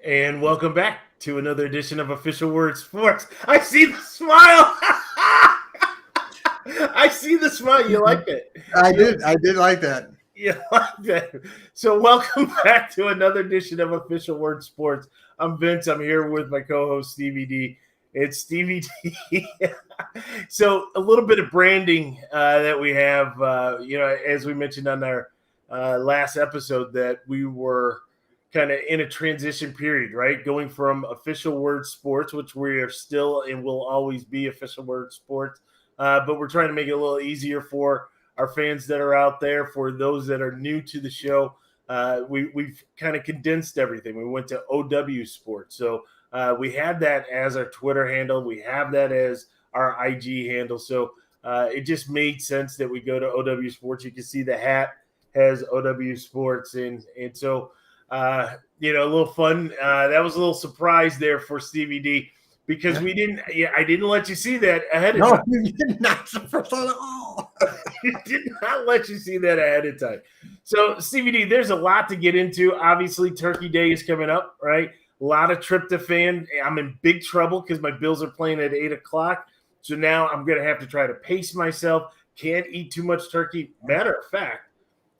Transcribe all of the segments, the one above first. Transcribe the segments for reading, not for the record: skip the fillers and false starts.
And welcome back to another edition of Official Word Sports. I see the smile. I see the smile. You like it? I did like that. You like that? So welcome back to another edition of Official Word Sports. I'm Vince. I'm here with my co-host Stevie D. It's Stevie D. So a little bit of branding that we have. As we mentioned on our last episode, that we were kind of in a transition period, right? Going from Official Word Sports, which we are still and will always be Official Word Sports, but we're trying to make it a little easier for our fans that are out there. For those that are new to the show, we've kind of condensed everything. We went to OWSports. So we have that as our Twitter handle. We have that as our IG handle. So it just made sense that we go to OWSports. You can see the hat has OWSports. And so, a little fun. That was a little surprise there for Stevie D because I didn't let you see that ahead of time. No, you did not surprise at all. You did not let you see that ahead of time. So, Stevie D, there's a lot to get into. Obviously, Turkey Day is coming up, right? A lot of tryptophan. I'm in big trouble because my Bills are playing at 8 o'clock. So now I'm going to have to try to pace myself. Can't eat too much turkey. Matter of fact,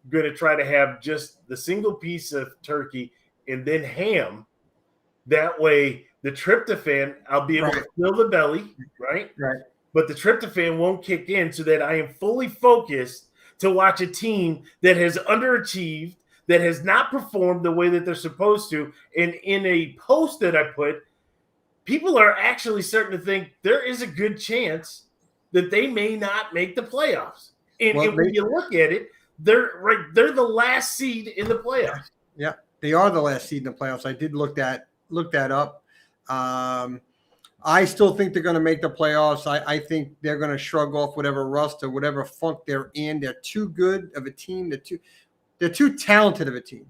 going to try to have just the single piece of turkey and then ham. That way, the tryptophan, I'll be able to fill the belly, right? Right. But the tryptophan won't kick in so that I am fully focused to watch a team that has underachieved, that has not performed the way that they're supposed to. And in a post that I put, people are actually starting to think there is a good chance that they may not make the playoffs. And when you look at it, they're the last seed in the playoffs. Yeah, they are the last seed in the playoffs. I did look that up. I still think they're going to make the playoffs. I think they're going to shrug off whatever rust or whatever funk they're in. They're too good of a team. They're too talented of a team.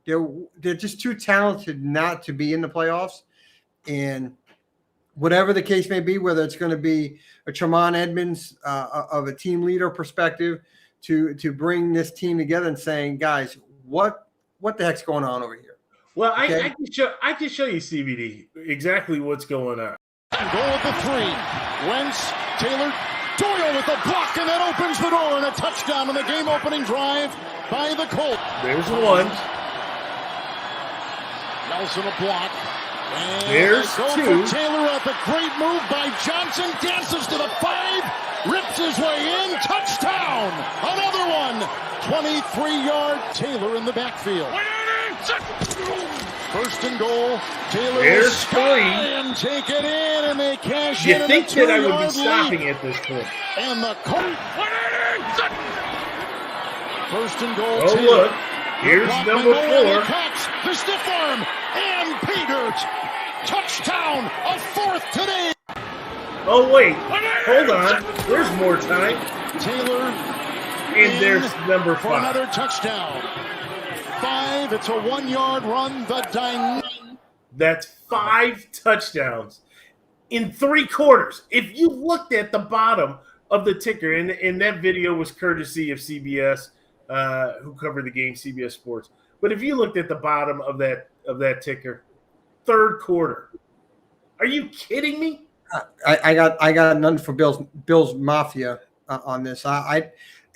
They're just too talented not to be in the playoffs. And whatever the case may be, whether it's going to be a Tremont Edmonds of a team leader perspective, to bring this team together and saying, guys, what the heck's going on over here? Well, okay. I can show you, CBD, exactly what's going on. Goal with the 3. Wentz, Taylor, Doyle with the block, and that opens the door, and a touchdown on the game-opening drive by the Colts. There's one. Nelson a block. And there's 2. Taylor at the great move by Johnson, dances to the 5, rips his way in, touchdown! Another one! 23-yard Taylor in the backfield. First and goal. Taylor will sky and take it in, and they cash in. You think that I would be stopping at this point? And the Colts. First and goal. Oh, Taylor. look. Here's number 4. The stiff arm, and Peters. Touchdown, a 4th today. Oh, wait. Hold on. There's more time. Taylor. And there's number 5. For another touchdown. 5. It's a 1-yard run. That's 5 touchdowns in 3 quarters. If you looked at the bottom of the ticker, and that video was courtesy of CBS, who covered the game, CBS Sports. But if you looked at the bottom of that ticker, 3rd quarter. Are you kidding me? I got none for Bills Mafia on this.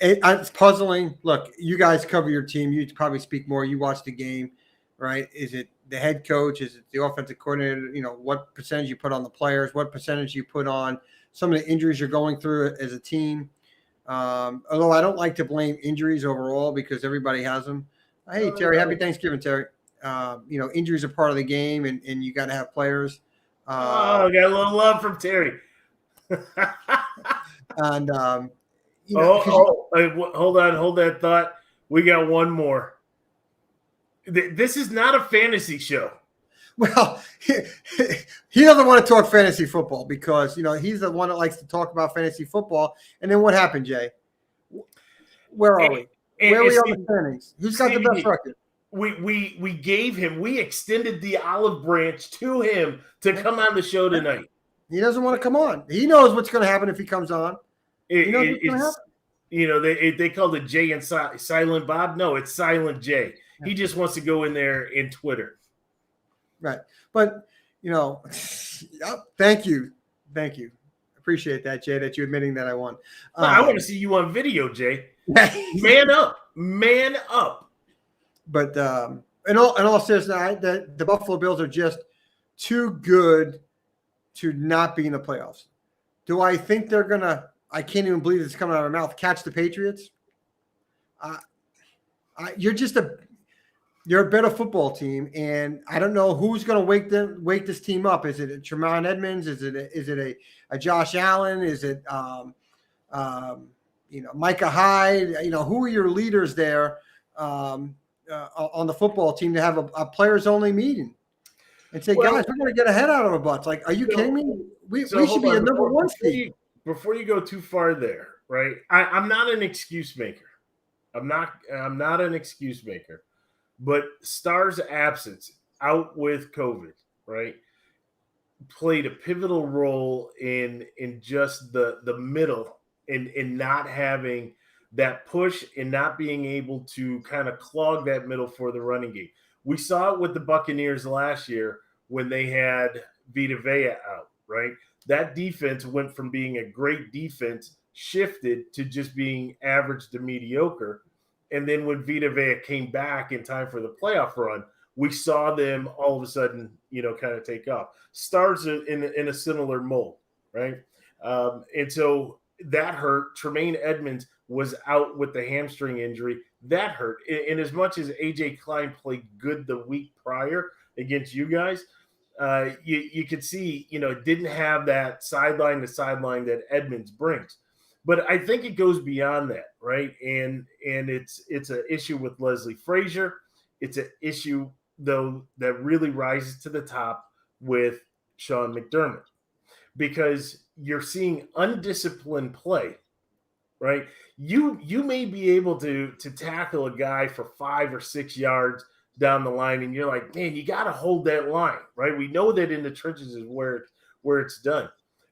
It's puzzling. Look, you guys cover your team. You probably speak more. You watch the game, right? Is it the head coach? Is it the offensive coordinator? What percentage you put on the players? What percentage you put on some of the injuries you're going through as a team? Although I don't like to blame injuries overall because everybody has them. Hey, Terry, happy Thanksgiving, Terry. Injuries are part of the game, and you got to have players. Got a little love from Terry. And hold on, hold that thought. We got one more. This is not a fantasy show. Well, he doesn't want to talk fantasy football because, he's the one that likes to talk about fantasy football. And then what happened, Jay? Where are we? Where are we on the standings? Who's got the best record? We extended the olive branch to him to come on the show tonight. He doesn't want to come on. He knows what's going to happen if he comes on. He knows what's going to happen. They called it Jay and Silent Bob. No, it's Silent Jay. He just wants to go in there and Twitter. Right. But, thank you. Appreciate that, Jay, that you're admitting that I won. I want to see you on video, Jay. Man up. But in all seriousness, the Buffalo Bills are just too good to not be in the playoffs. Do I think they're going to – I can't even believe it's coming out of my mouth – catch the Patriots? You're a better football team, and I don't know who's going to wake this team up. Is it a Tremont Edmonds? Is it a Josh Allen? Is it Micah Hyde? Who are your leaders there on the football team to have a players only meeting and say, guys, we're going to get a head out of our butts? Like, are you kidding me? We should be a number one seed. Before you go too far there, right? I'm not an excuse maker. I'm not an excuse maker. But Starr's absence, out with COVID, right, played a pivotal role in just the middle in not having that push and not being able to kind of clog that middle for the running game. We saw it with the Buccaneers last year when they had Vita Vea out, right? That defense went from being a great defense, shifted to just being average to mediocre. And then when Vita Vea came back in time for the playoff run, we saw them all of a sudden, kind of take off. Starr's in a similar mold, right? And so that hurt. Tremaine Edmonds was out with the hamstring injury. That hurt. And as much as A.J. Klein played good the week prior against you guys, you could see, it didn't have that sideline to sideline that Edmonds brings. But I think it goes beyond that, right? And it's an issue with Leslie Frazier. It's an issue, though, that really rises to the top with Sean McDermott, because you're seeing undisciplined play, right? You may be able to tackle a guy for 5 or 6 yards down the line, and you're like, man, you got to hold that line, right? We know that in the trenches is where it's done.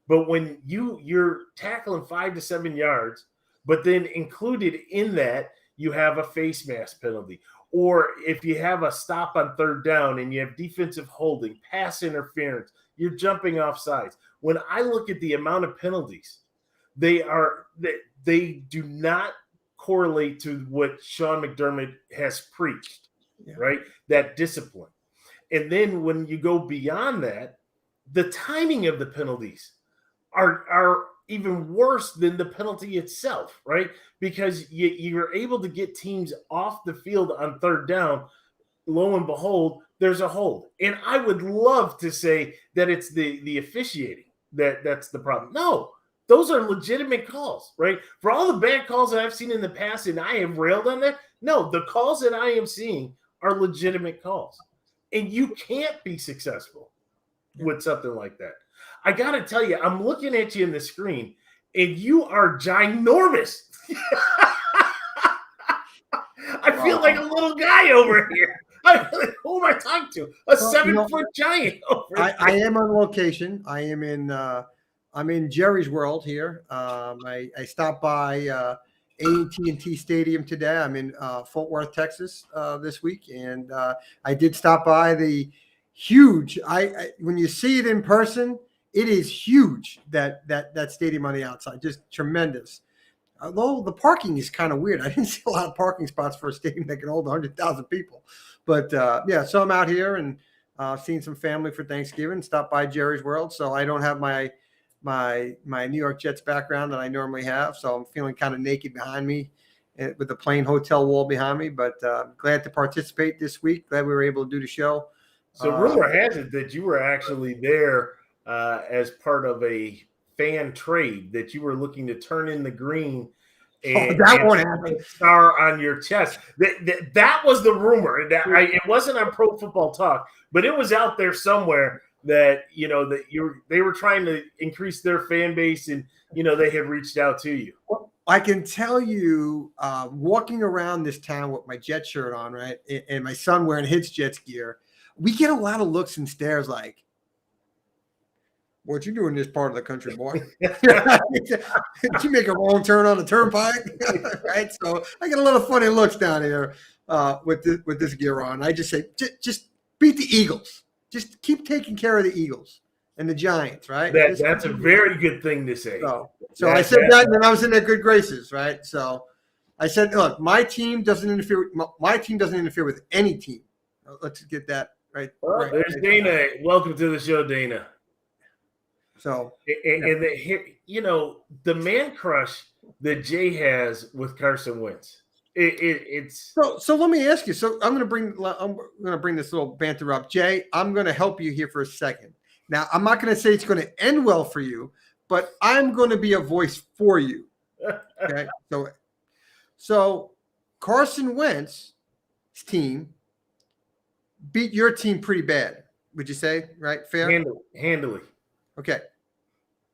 But when you're tackling 5 to 7 yards, but then included in that, you have a face mask penalty. Or if you have a stop on third down and you have defensive holding, pass interference, you're jumping off sides. When I look at the amount of penalties, they do not correlate to what Sean McDermott has preached, right? That discipline. And then when you go beyond that, the timing of the penalties are even worse than the penalty itself, right? Because you're able to get teams off the field on third down. Lo and behold, there's a hold. And I would love to say that it's the officiating that's the problem. No, those are legitimate calls, right? For all the bad calls that I've seen in the past, and I have railed on that, no, the calls that I am seeing are legitimate calls. And you can't be successful with something like that. I got to tell you, I'm looking at you in the screen, and you are ginormous. I feel like a little guy over here. Who am I talking to? A 7-foot giant over here. I am on location. I am in I'm in Jerry's World here. I stopped by AT&T Stadium today. I'm in Fort Worth, Texas this week, and I did stop by the huge. When you see it in person, it is huge. That stadium on the outside, just tremendous. Although the parking is kind of weird. I didn't see a lot of parking spots for a stadium that can hold 100,000 people. But so I'm out here and seeing some family for Thanksgiving. Stopped by Jerry's World, so I don't have my New York Jets background that I normally have. So I'm feeling kind of naked behind me with the plain hotel wall behind me. But glad to participate this week. Glad we were able to do the show. So rumor has it that you were actually there as part of a fan trade, that you were looking to turn in the green and that won't happen. Star on your chest. That was the rumor. It wasn't on Pro Football Talk, but it was out there somewhere that they were trying to increase their fan base, and they had reached out to you. Well, I can tell you, walking around this town with my Jet shirt on, right, and my son wearing his Jets gear, we get a lot of looks and stares like, "What you doing in this part of the country, boy? Did you make a wrong turn on the turnpike?" Right. So I get a lot of funny looks down here with this gear on. I just say, just beat the Eagles. Just keep taking care of the Eagles and the Giants, right? That's a very good thing to say. So I said that, and then I was in their good graces, right? So I said, look, my team doesn't interfere. My team doesn't interfere with any team. Let's get that right. Well, right. there's Dana. Welcome to the show, Dana. So, and the man crush that Jay has with Carson Wentz. It's so let me ask you. So I'm going to bring this little banter up, Jay. I'm going to help you here for a second. Now, I'm not going to say it's going to end well for you, but I'm going to be a voice for you. Okay. So Carson Wentz's team beat your team pretty bad. Would you say, right? Fair? Handily. Okay.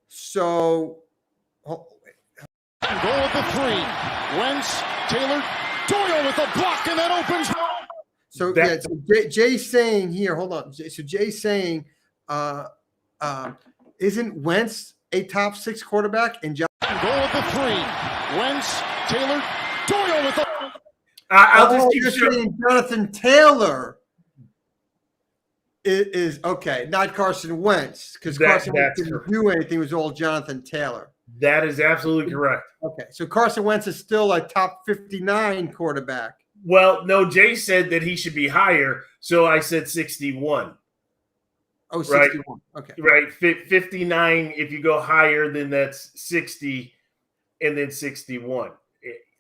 So Goal with the 3. Wentz, Taylor, Doyle with a block, and that opens. So Jay's saying here, hold on. So Jay's saying, isn't Wentz a top 6 quarterback? And Goal with the 3. Wentz, Taylor, Doyle with a. I'll just keep saying Jonathan Taylor is okay, not Carson Wentz, because Carson Wentz didn't do anything. It was all Jonathan Taylor. That is absolutely correct. Okay, so Carson Wentz is still a top 59 quarterback. Well, no, Jay said that he should be higher, so I said 61. Oh, 61. Right. Okay. Right. 59, if you go higher, then that's 60, and then 61.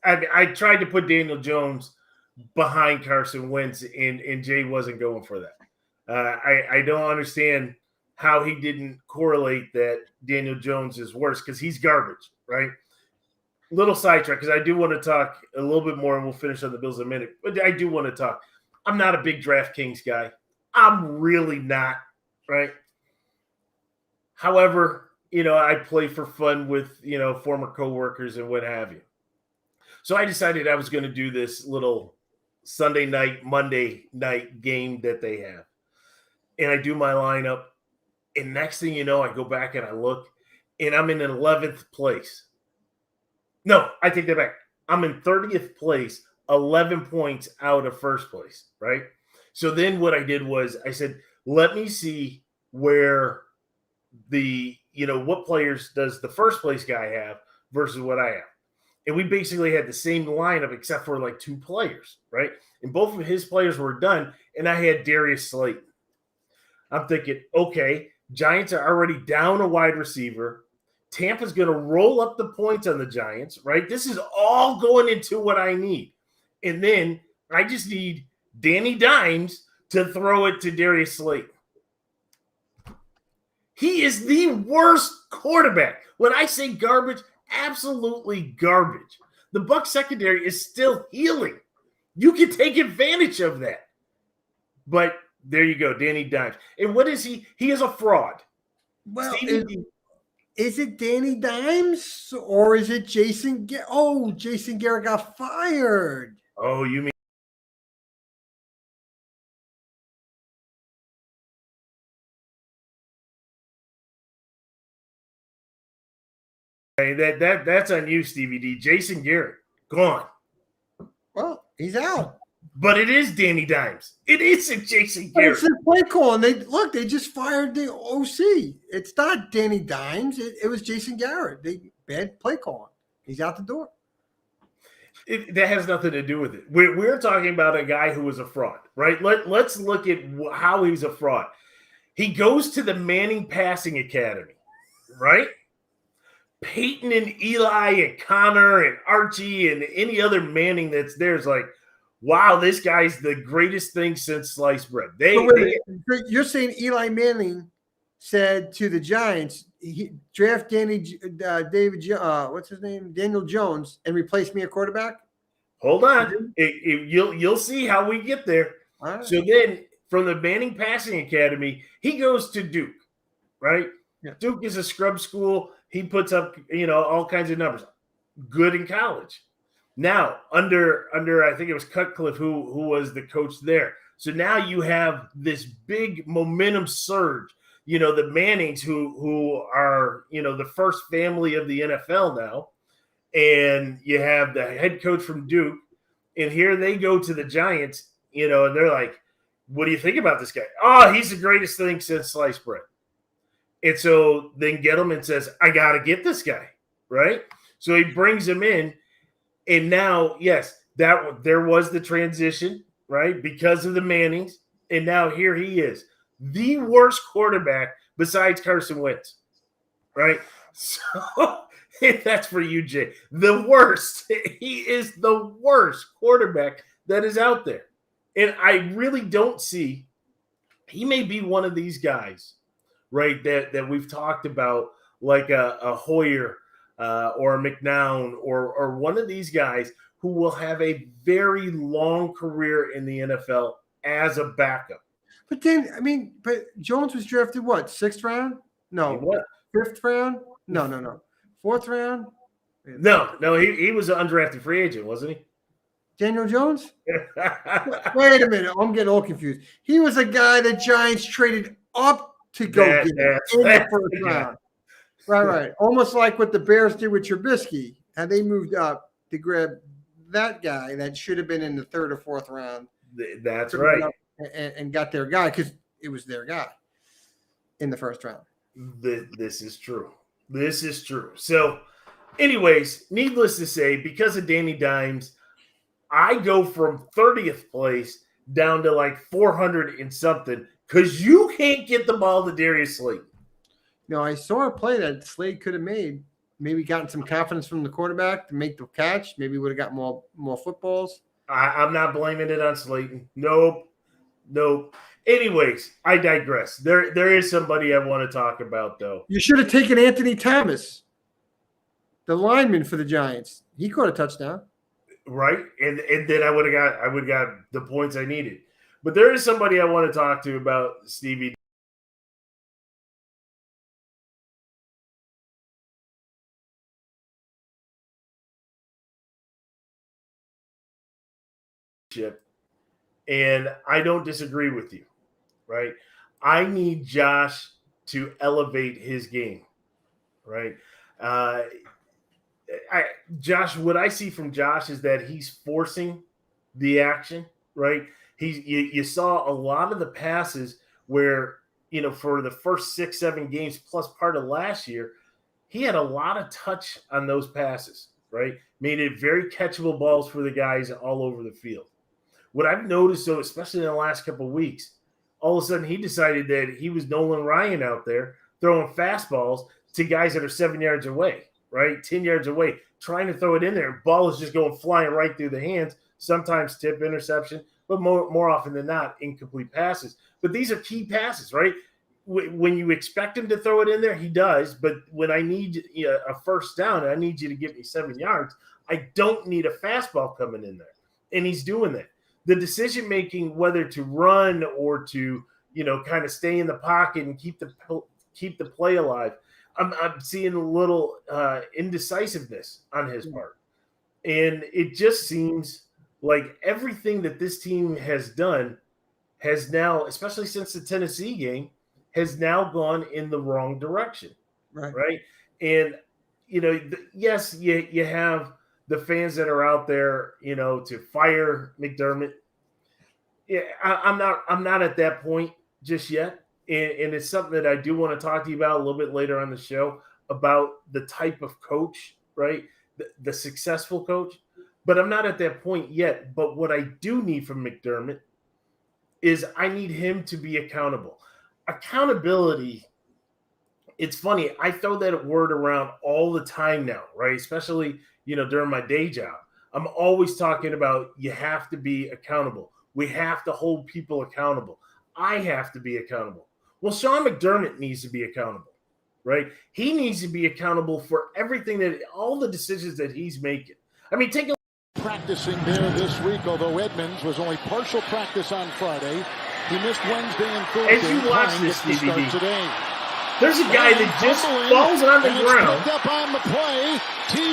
I tried to put Daniel Jones behind Carson Wentz, and Jay wasn't going for that. I don't understand how he didn't correlate that Daniel Jones is worse, because he's garbage, right? Little sidetrack, because I do want to talk a little bit more, and we'll finish on the Bills in a minute. But I do want to talk. I'm not a big DraftKings guy. I'm really not, right? However, I play for fun with, former coworkers and what have you. So I decided I was going to do this little Sunday night, Monday night game that they have. And I do my lineup. And next thing you know, I go back and I look, and I'm in 11th place. No, I take that back. I'm in 30th place, 11 points out of first place, right? So then what I did was I said, let me see where what players does the first place guy have versus what I have. And we basically had the same lineup except for like 2 players, right? And both of his players were done, and I had Darius Slayton. I'm thinking, okay, Giants are already down a wide receiver. Tampa's going to roll up the points on the Giants, right? This is all going into what I need. And then I just need Danny Dimes to throw it to Darius Slayton. He is the worst quarterback. When I say garbage, absolutely garbage. The Bucs secondary is still healing. You can take advantage of that. But there you go, Danny Dimes. And what is he? He is a fraud. Well, is it Danny Dimes or is it Jason? Jason Garrett got fired. Oh, you mean? Hey, that's on you, Stevie D. Jason Garrett, gone. Well, he's out. But it is Danny Dimes. It isn't Jason Garrett. It's a play call, and they just fired the OC. It's not Danny Dimes. It was Jason Garrett. Bad play call. He's out the door. That has nothing to do with it. We're talking about a guy who was a fraud, right? Let's look at how he's a fraud. He goes to the Manning Passing Academy, right? Peyton and Eli and Connor and Archie and any other Manning that's there is like, wow, this guy's the greatest thing since sliced bread. You're saying Eli Manning said to the Giants, draft Daniel Jones, and replace me a quarterback? Hold on. You'll see how we get there. Right. So then from the Manning Passing Academy, he goes to Duke, right? Yeah. Duke is a scrub school. He puts up, all kinds of numbers. Good in college. Now, under I think it was Cutcliffe who was the coach there. So now you have this big momentum surge. The Mannings who are, the first family of the NFL now. And you have the head coach from Duke. And here they go to the Giants, and they're like, what do you think about this guy? Oh, he's the greatest thing since sliced bread. And so then Gettleman says, I got to get this guy, right? So he brings him in. And now, yes, there was the transition, right, because of the Mannings. And now here he is, the worst quarterback besides Carson Wentz, right? So that's for you, Jay. The worst. He is the worst quarterback that is out there. And I really don't see – he may be one of these guys, right, that we've talked about, like a Hoyer or a McNown or one of these guys who will have a very long career in the NFL as a backup. But then, but Jones was drafted what, 6th round? No. What? 5th round? No. 4th round? No, he was an undrafted free agent, wasn't he? Daniel Jones? Wait a minute. I'm getting all confused. He was a guy the Giants traded up to go get in the first round. Right. Almost like what the Bears did with Trubisky. How they moved up to grab that guy that should have been in the 3rd or 4th round. That's right. And got their guy because it was their guy in the 1st round. This is true. This is true. So, anyways, needless to say, because of Danny Dimes, I go from 30th place down to like 400 and something because you can't get the ball to Darius Slayton. No, I saw a play that Slade could have made. Maybe gotten some confidence from the quarterback to make the catch. Maybe would have got more footballs. I'm not blaming it on Slayton. Nope. Anyways, I digress. There is somebody I want to talk about, though. You should have taken Anthony Thomas, the lineman for the Giants. He caught a touchdown. Right? And then I would have got the points I needed. But there is somebody I want to talk to about Stevie. And I don't disagree with you, right? I need Josh to elevate his game, right? Josh, what I see from Josh is that he's forcing the action, right? You saw a lot of the passes where, for the first 6-7 games plus part of last year, he had a lot of touch on those passes, right? Made it very catchable balls for the guys all over the field. What I've noticed, though, especially in the last couple of weeks, all of a sudden he decided that he was Nolan Ryan out there throwing fastballs to guys that are 7 yards away, right? 10 yards away, trying to throw it in there. Ball is just going flying right through the hands, sometimes tip interception, but more often than not, incomplete passes. But these are key passes, right? When you expect him to throw it in there, he does. But when I need a first down, I need you to get me 7 yards, I don't need a fastball coming in there. And he's doing that. The decision-making, whether to run or to, kind of stay in the pocket and keep the play alive, I'm seeing a little indecisiveness on his part. And it just seems like everything that this team has done has now, especially since the Tennessee game, has now gone in the wrong direction. Right? And, yes, you have the fans that are out there, to fire McDermott. Yeah, I'm not at that point just yet. And it's something that I do want to talk to you about a little bit later on the show about the type of coach, right? The successful coach. But I'm not at that point yet. But what I do need from McDermott is I need him to be accountable. Accountability, it's funny. I throw that word around all the time now, right? Especially, during my day job. I'm always talking about you have to be accountable. We have to hold people accountable. I have to be accountable. Well, Sean McDermott needs to be accountable, right? He needs to be accountable for everything all the decisions that he's making. Take a practicing there this week, although Edmonds was only partial practice on Friday. He missed Wednesday and Thursday. As you watch this DVD today, there's a guy that just falls on the ground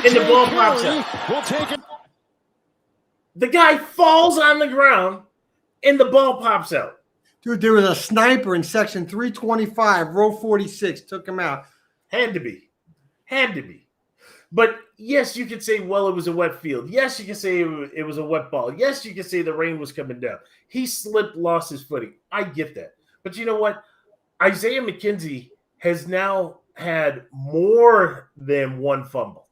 and the ball pops out. The guy falls on the ground and the ball pops out. Dude, there was a sniper in section 325, row 46, took him out. Had to be. But yes, you could say, well, it was a wet field. Yes, you can say it was a wet ball. Yes, you can say the rain was coming down. He slipped, lost his footing. I get that. But you know what? Isaiah McKenzie has now had more than one fumble,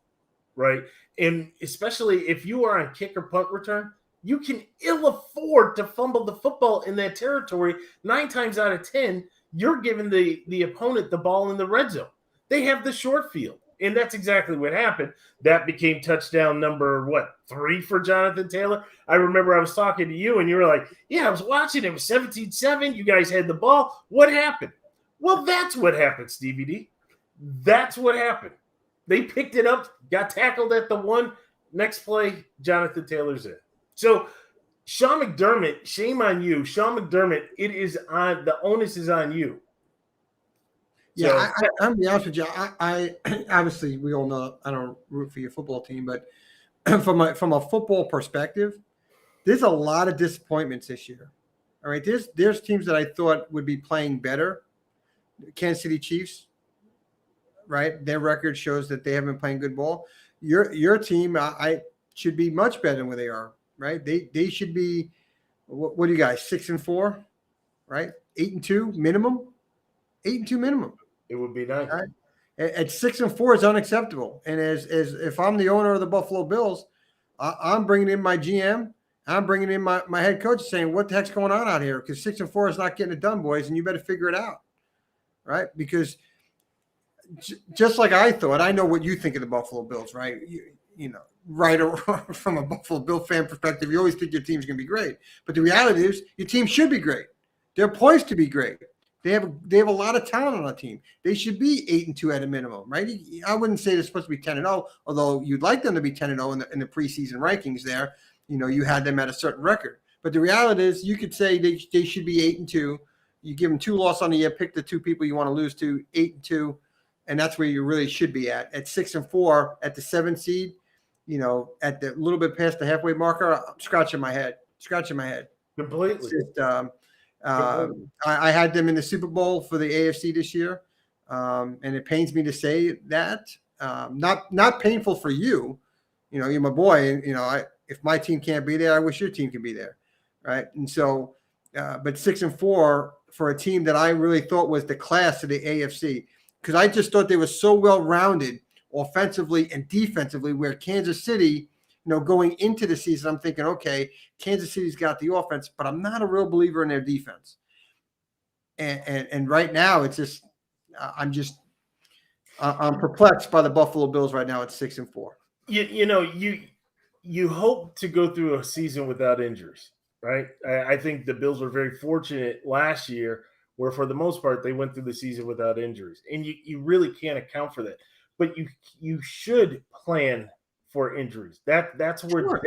right? And especially if you are on kick or punt return, you can ill afford to fumble the football in that territory. 9 times out of 10, you're giving the opponent the ball in the red zone. They have the short field. And that's exactly what happened. That became touchdown number, 3 for Jonathan Taylor? I remember I was talking to you, and you were like, yeah, I was watching. It was 17-7. You guys had the ball. What happened? Well, that's what happened, Stevie D. That's what happened. They picked it up, got tackled at the 1. Next play, Jonathan Taylor's in. So, Sean McDermott, shame on you. Sean McDermott, the onus is on you. Yeah, I'm gonna be honest with you. I obviously we all know I don't root for your football team, but from a football perspective, there's a lot of disappointments this year. All right, there's teams that I thought would be playing better. Kansas City Chiefs, right? Their record shows that they haven't been playing good ball. Your team, I should be much better than where they are, right? They should be. What do you guys? 6-4, right? 8-2 minimum. 8-2 minimum. It would be nice. Right? At 6-4 is unacceptable. And as if I'm the owner of the Buffalo Bills, I'm bringing in my GM. I'm bringing in my head coach saying, what the heck's going on out here? Because 6-4 is not getting it done, boys, and you better figure it out, right? Because just like I thought, I know what you think of the Buffalo Bills, right? You know, right or wrong, from a Buffalo Bill fan perspective, you always think your team's going to be great. But the reality is your team should be great. They're poised to be great. They have a lot of talent on the team. They should be 8-2 at a minimum, right? I wouldn't say they're supposed to be 10-0, although you'd like them to be 10-0 in the preseason rankings there. You know, you had them at a certain record. But the reality is you could say they should be 8-2. You give them 2 losses on the year, pick the 2 people you want to lose to, 8-2, and that's where you really should be at. At 6-4, at the 7th seed, you know, at the little bit past the halfway marker, I'm scratching my head. Completely. It's just, I had them in the Super Bowl for the AFC this year, and it pains me to say that. Not painful for you. You know, you're my boy, and you know, if my team can't be there, I wish your team could be there, right? And so, but 6-4 for a team that I really thought was the class of the AFC, because I just thought they were so well rounded offensively and defensively. Where Kansas City, you know, going into the season, I'm thinking, okay, Kansas City's got the offense, but I'm not a real believer in their defense. And right now, it's just I'm perplexed by the Buffalo Bills right now at 6-4. You hope to go through a season without injuries, right? I think the Bills were very fortunate last year, where for the most part they went through the season without injuries, and you really can't account for that. But you should plan for injuries. That's where Sure.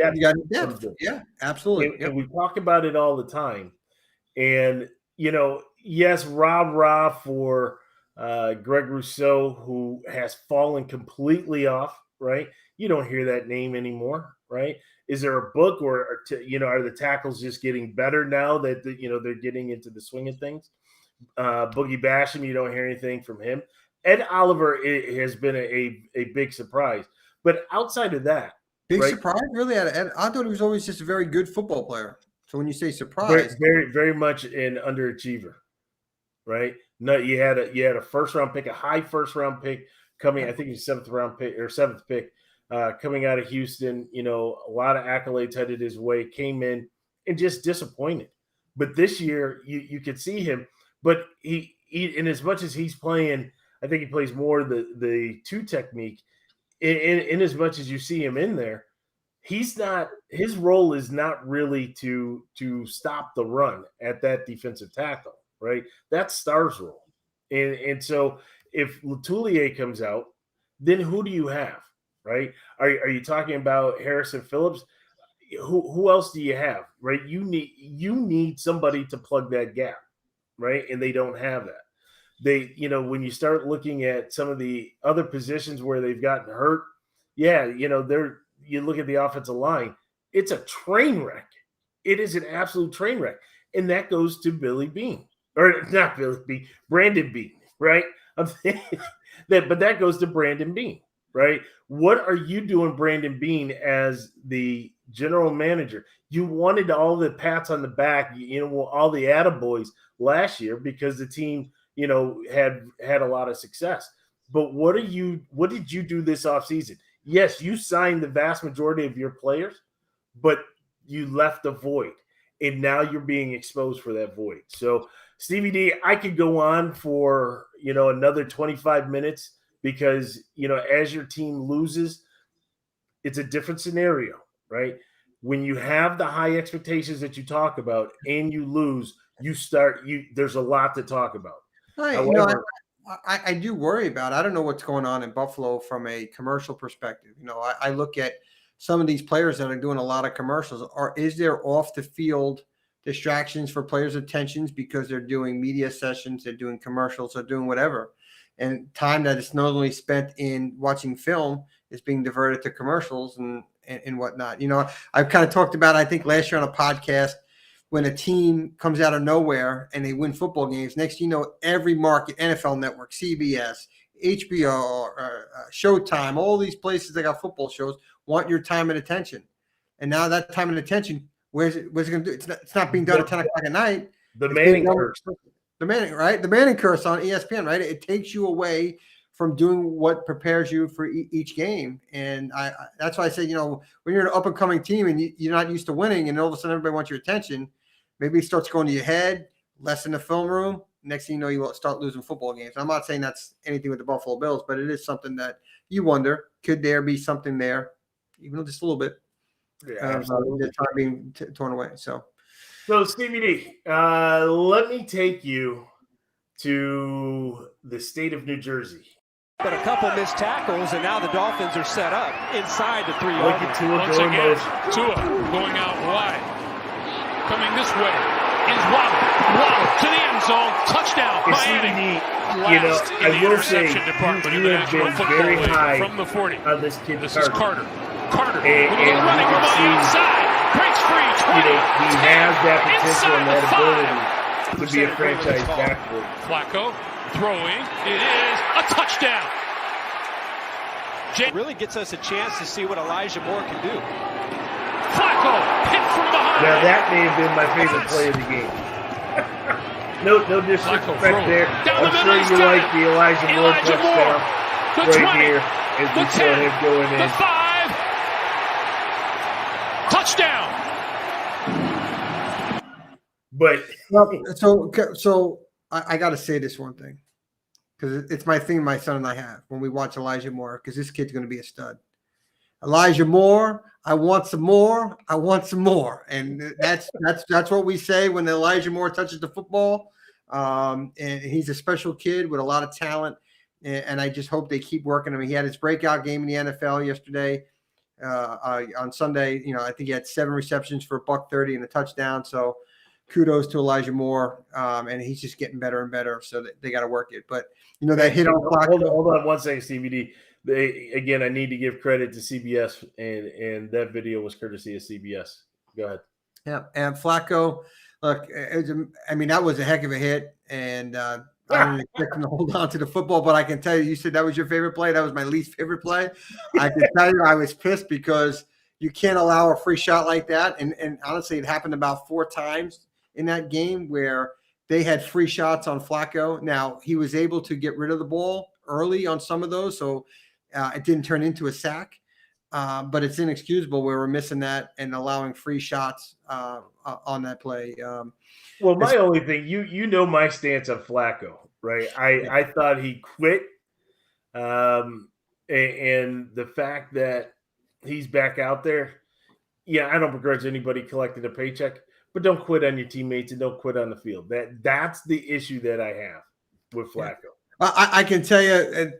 depth. Yeah, absolutely. And we talk about it all the time. And you know, yes, rah for Greg Rousseau, who has fallen completely off. Right, you don't hear that name anymore. Right? Is there a book, or are the tackles just getting better now that they're getting into the swing of things? Boogie Basham, you don't hear anything from him. Ed Oliver has been a big surprise. But outside of that, surprise, really? I thought he was always just a very good football player. So when you say surprise, very, very much an underachiever, right? No, you had a first round pick, a high first round pick coming. I think he's seventh pick coming out of Houston. You know, a lot of accolades headed his way. Came in and just disappointed. But this year, you could see him. But he in as much as he's playing, I think he plays more the 2 technique. In as much as you see him in there, his role is not really to stop the run at that defensive tackle, right? That's Starr's role. And so if Letellier comes out, then who do you have, right? Are you talking about Harrison Phillips? Who else do you have, right? You need somebody to plug that gap, right? And they don't have that. When you start looking at some of the other positions where they've gotten hurt, you look at the offensive line, it's a train wreck. It is an absolute train wreck. And that goes to Billy Beane. Or not Billy Beane, Brandon Beane, right? But that goes to Brandon Beane. right? What are you doing, Brandon Beane, as the general manager? You wanted all the pats on the back, all the attaboys last year because the team, had a lot of success. But what did you do this offseason? Yes, you signed the vast majority of your players, but you left a void. And now you're being exposed for that void. So, Stevie D, I could go on for, another 25 minutes because, as your team loses, it's a different scenario, right? When you have the high expectations that you talk about and you lose, there's a lot to talk about. However, I do worry about it. I don't know what's going on in Buffalo from a commercial perspective. I look at some of these players that are doing a lot of commercials. Is there off the field distractions for players' attentions because they're doing media sessions, they're doing commercials, they're doing whatever, and time that is normally spent in watching film is being diverted to commercials and whatnot. I've kind of talked about, I think last year on a podcast, when a team comes out of nowhere and they win football games, next thing you know, every market, NFL Network, CBS, HBO, Showtime, all these places that got football shows want your time and attention. And now that time and attention, what's it going to do? It's not being done at 10 o'clock at night. The Manning curse. The Manning curse on ESPN, right? It takes you away from doing what prepares you for each game. And that's why I say, when you're an up-and-coming team and you're not used to winning and all of a sudden everybody wants your attention, maybe it starts going to your head, less in the film room. Next thing you know, you will start losing football games. I'm not saying that's anything with the Buffalo Bills, but it is something that you wonder, could there be something there, even though just a little bit, the time being torn away. So Stevie D, let me take you to the state of New Jersey. But a couple missed tackles, and now the Dolphins are set up inside the 3-yard line. Once again, Tua going out wide. Coming this way is Waddle to the end zone. Touchdown, Miami. I will say you have been very high from the 40. On this kid. This is Carter. And running you from can the outside. Breaks free. 20, he has that potential and that ability to be a franchise backboard. Flacco throwing. It is a touchdown. It really gets us a chance to see what Elijah Moore can do. Flacco hit from behind. Now that may have been my favorite play of the game. no disrespect there. I'm sure you like the Elijah Moore touchdown right here as we saw him going in. The 5. Touchdown. But so I got to say this one thing, because it's my thing my son and I have when we watch Elijah Moore, because this kid's going to be a stud. Elijah Moore, I want some more. I want some more. And that's what we say when Elijah Moore touches the football. And he's a special kid with a lot of talent. And I just hope they keep working him. He had his breakout game in the NFL yesterday. On Sunday, I think he had 7 receptions for $130 and a touchdown. So kudos to Elijah Moore. And he's just getting better and better. So they got to work it. But, that hit on clock. Hold on 1 second, Stevie D. I need to give credit to CBS, and that video was courtesy of CBS. Go ahead. Yeah, and Flacco, look, that was a heck of a hit, and I didn't expect him to hold on to the football, but I can tell you said that was your favorite play. That was my least favorite play. I can tell you I was pissed because you can't allow a free shot like that, and honestly, it happened about 4 times in that game where they had free shots on Flacco. Now, he was able to get rid of the ball early on some of those, so it didn't turn into a sack, but it's inexcusable where we're missing that and allowing free shots on that play. Well, my only thing, you know my stance on Flacco, right? I thought he quit, and the fact that he's back out there, I don't begrudge anybody collecting a paycheck, but don't quit on your teammates and don't quit on the field. That's the issue that I have with Flacco. I can tell you,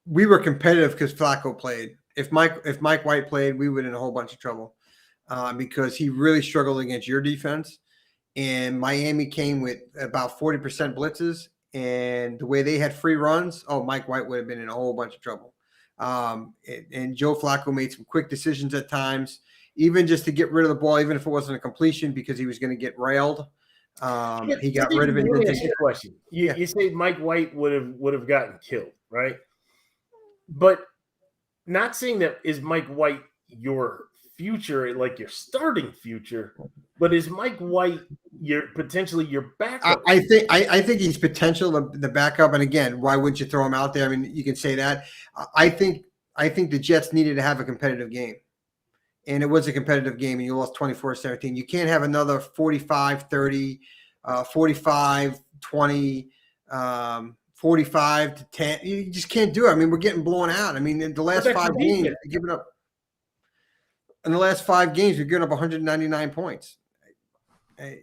we were competitive because Flacco played. If Mike White played, we would in a whole bunch of trouble because he really struggled against your defense. And Miami came with about 40% blitzes, and the way they had free runs, Mike White would have been in a whole bunch of trouble. And Joe Flacco made some quick decisions at times, even just to get rid of the ball, even if it wasn't a completion, because he was going to get railed. He got rid of it. Question. You say Mike White would have gotten killed, right? But not saying that is Mike White your future, like your starting future, but is Mike White potentially your backup? I think he's potential the backup. And again, why wouldn't you throw him out there? I mean, you can say that. I think the Jets needed to have a competitive game. And it was a competitive game, and you lost 24-17. You can't have another 45-30, 45-20, 45-10. You just can't do it. I mean, we're getting blown out. I mean, in the last 5 games, you're giving up. In the last 5 games, you're giving up 199 points.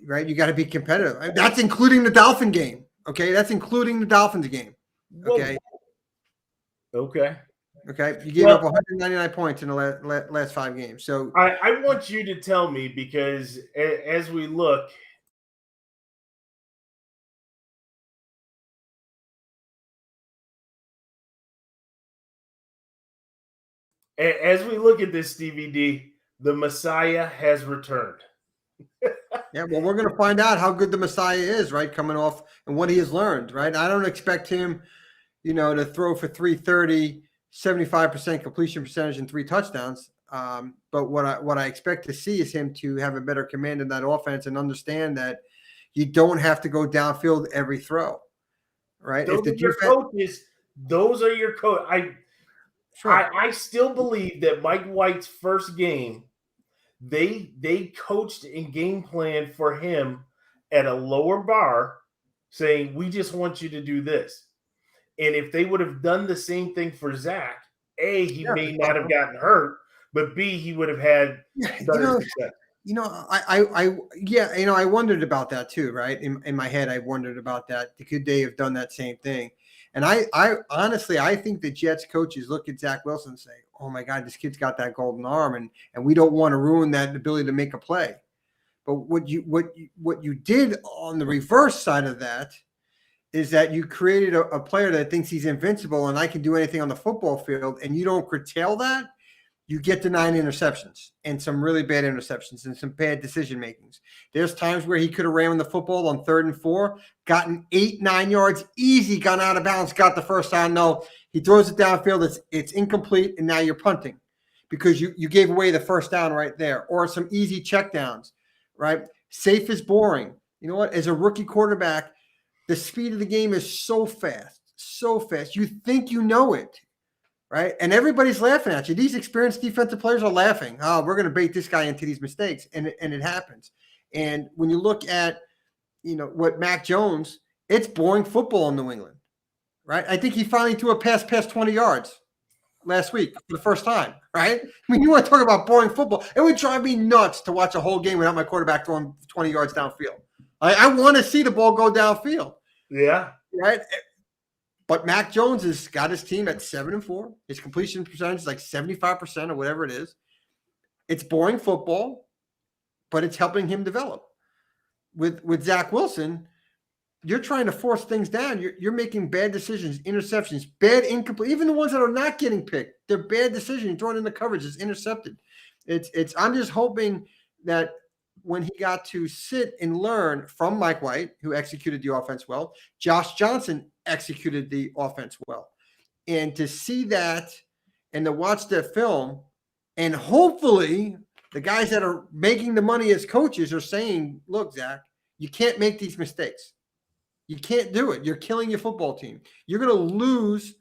Right? You got to be competitive. That's including the Dolphin game. Okay, that's including the Dolphins game. Okay. Okay. Okay, you gave up 199 points in the last 5 games. So I want you to tell me, because as we look, at this DVD, the Messiah has returned. Yeah, well, we're going to find out how good the Messiah is, right? Coming off and what he has learned, right? I don't expect him, to throw for 330. 75% completion percentage and 3 touchdowns. But what I expect to see is him to have a better command in that offense and understand that you don't have to go downfield every throw, right? Those are your coaches. I still believe that Mike White's first game, they coached and game planned for him at a lower bar, saying, we just want you to do this. And if they would have done the same thing for Zach, A, he may not have gotten hurt, but B, he would have had better success. I wondered about that too, right? In my head, I wondered about that. Could they have done that same thing? And I honestly, I think the Jets coaches look at Zach Wilson and say, oh my God, this kid's got that golden arm, and we don't want to ruin that ability to make a play. But what you did on the reverse side of that is that you created a player that thinks he's invincible and I can do anything on the football field, and you don't curtail that, you get to 9 interceptions and some really bad interceptions and some bad decision makings. There's times where he could have ran the football on 3rd and 4, gotten 8-9 yards easy, gone out of bounds, got the first down. No, he throws it downfield. It's incomplete, and now you're punting because you gave away the first down right there, or some easy checkdowns, right? Safe is boring. You know what? As a rookie quarterback, the speed of the game is so fast. You think you know it, right? And everybody's laughing at you. These experienced defensive players are laughing. Oh, we're going to bait this guy into these mistakes, and it happens. And when you look at, what Mac Jones, it's boring football in New England, right? I think he finally threw a pass past 20 yards last week for the first time, right? I mean, you want to talk about boring football. It would drive me nuts to watch a whole game without my quarterback throwing 20 yards downfield. I want to see the ball go downfield. Yeah. Right. But Mac Jones has got his team at 7-4. His completion percentage is like 75% or whatever it is. It's boring football, but it's helping him develop. With Zach Wilson, you're trying to force things down. You're making bad decisions, interceptions, bad incomplete. Even the ones that are not getting picked, they're bad decisions. You're throwing in the coverage, it's intercepted. I'm just hoping that when he got to sit and learn from Mike White, who executed the offense well, Josh Johnson executed the offense well. And to see that and to watch that film, and hopefully the guys that are making the money as coaches are saying, look, Zach, you can't make these mistakes. You can't do it. You're killing your football team. You're going to lose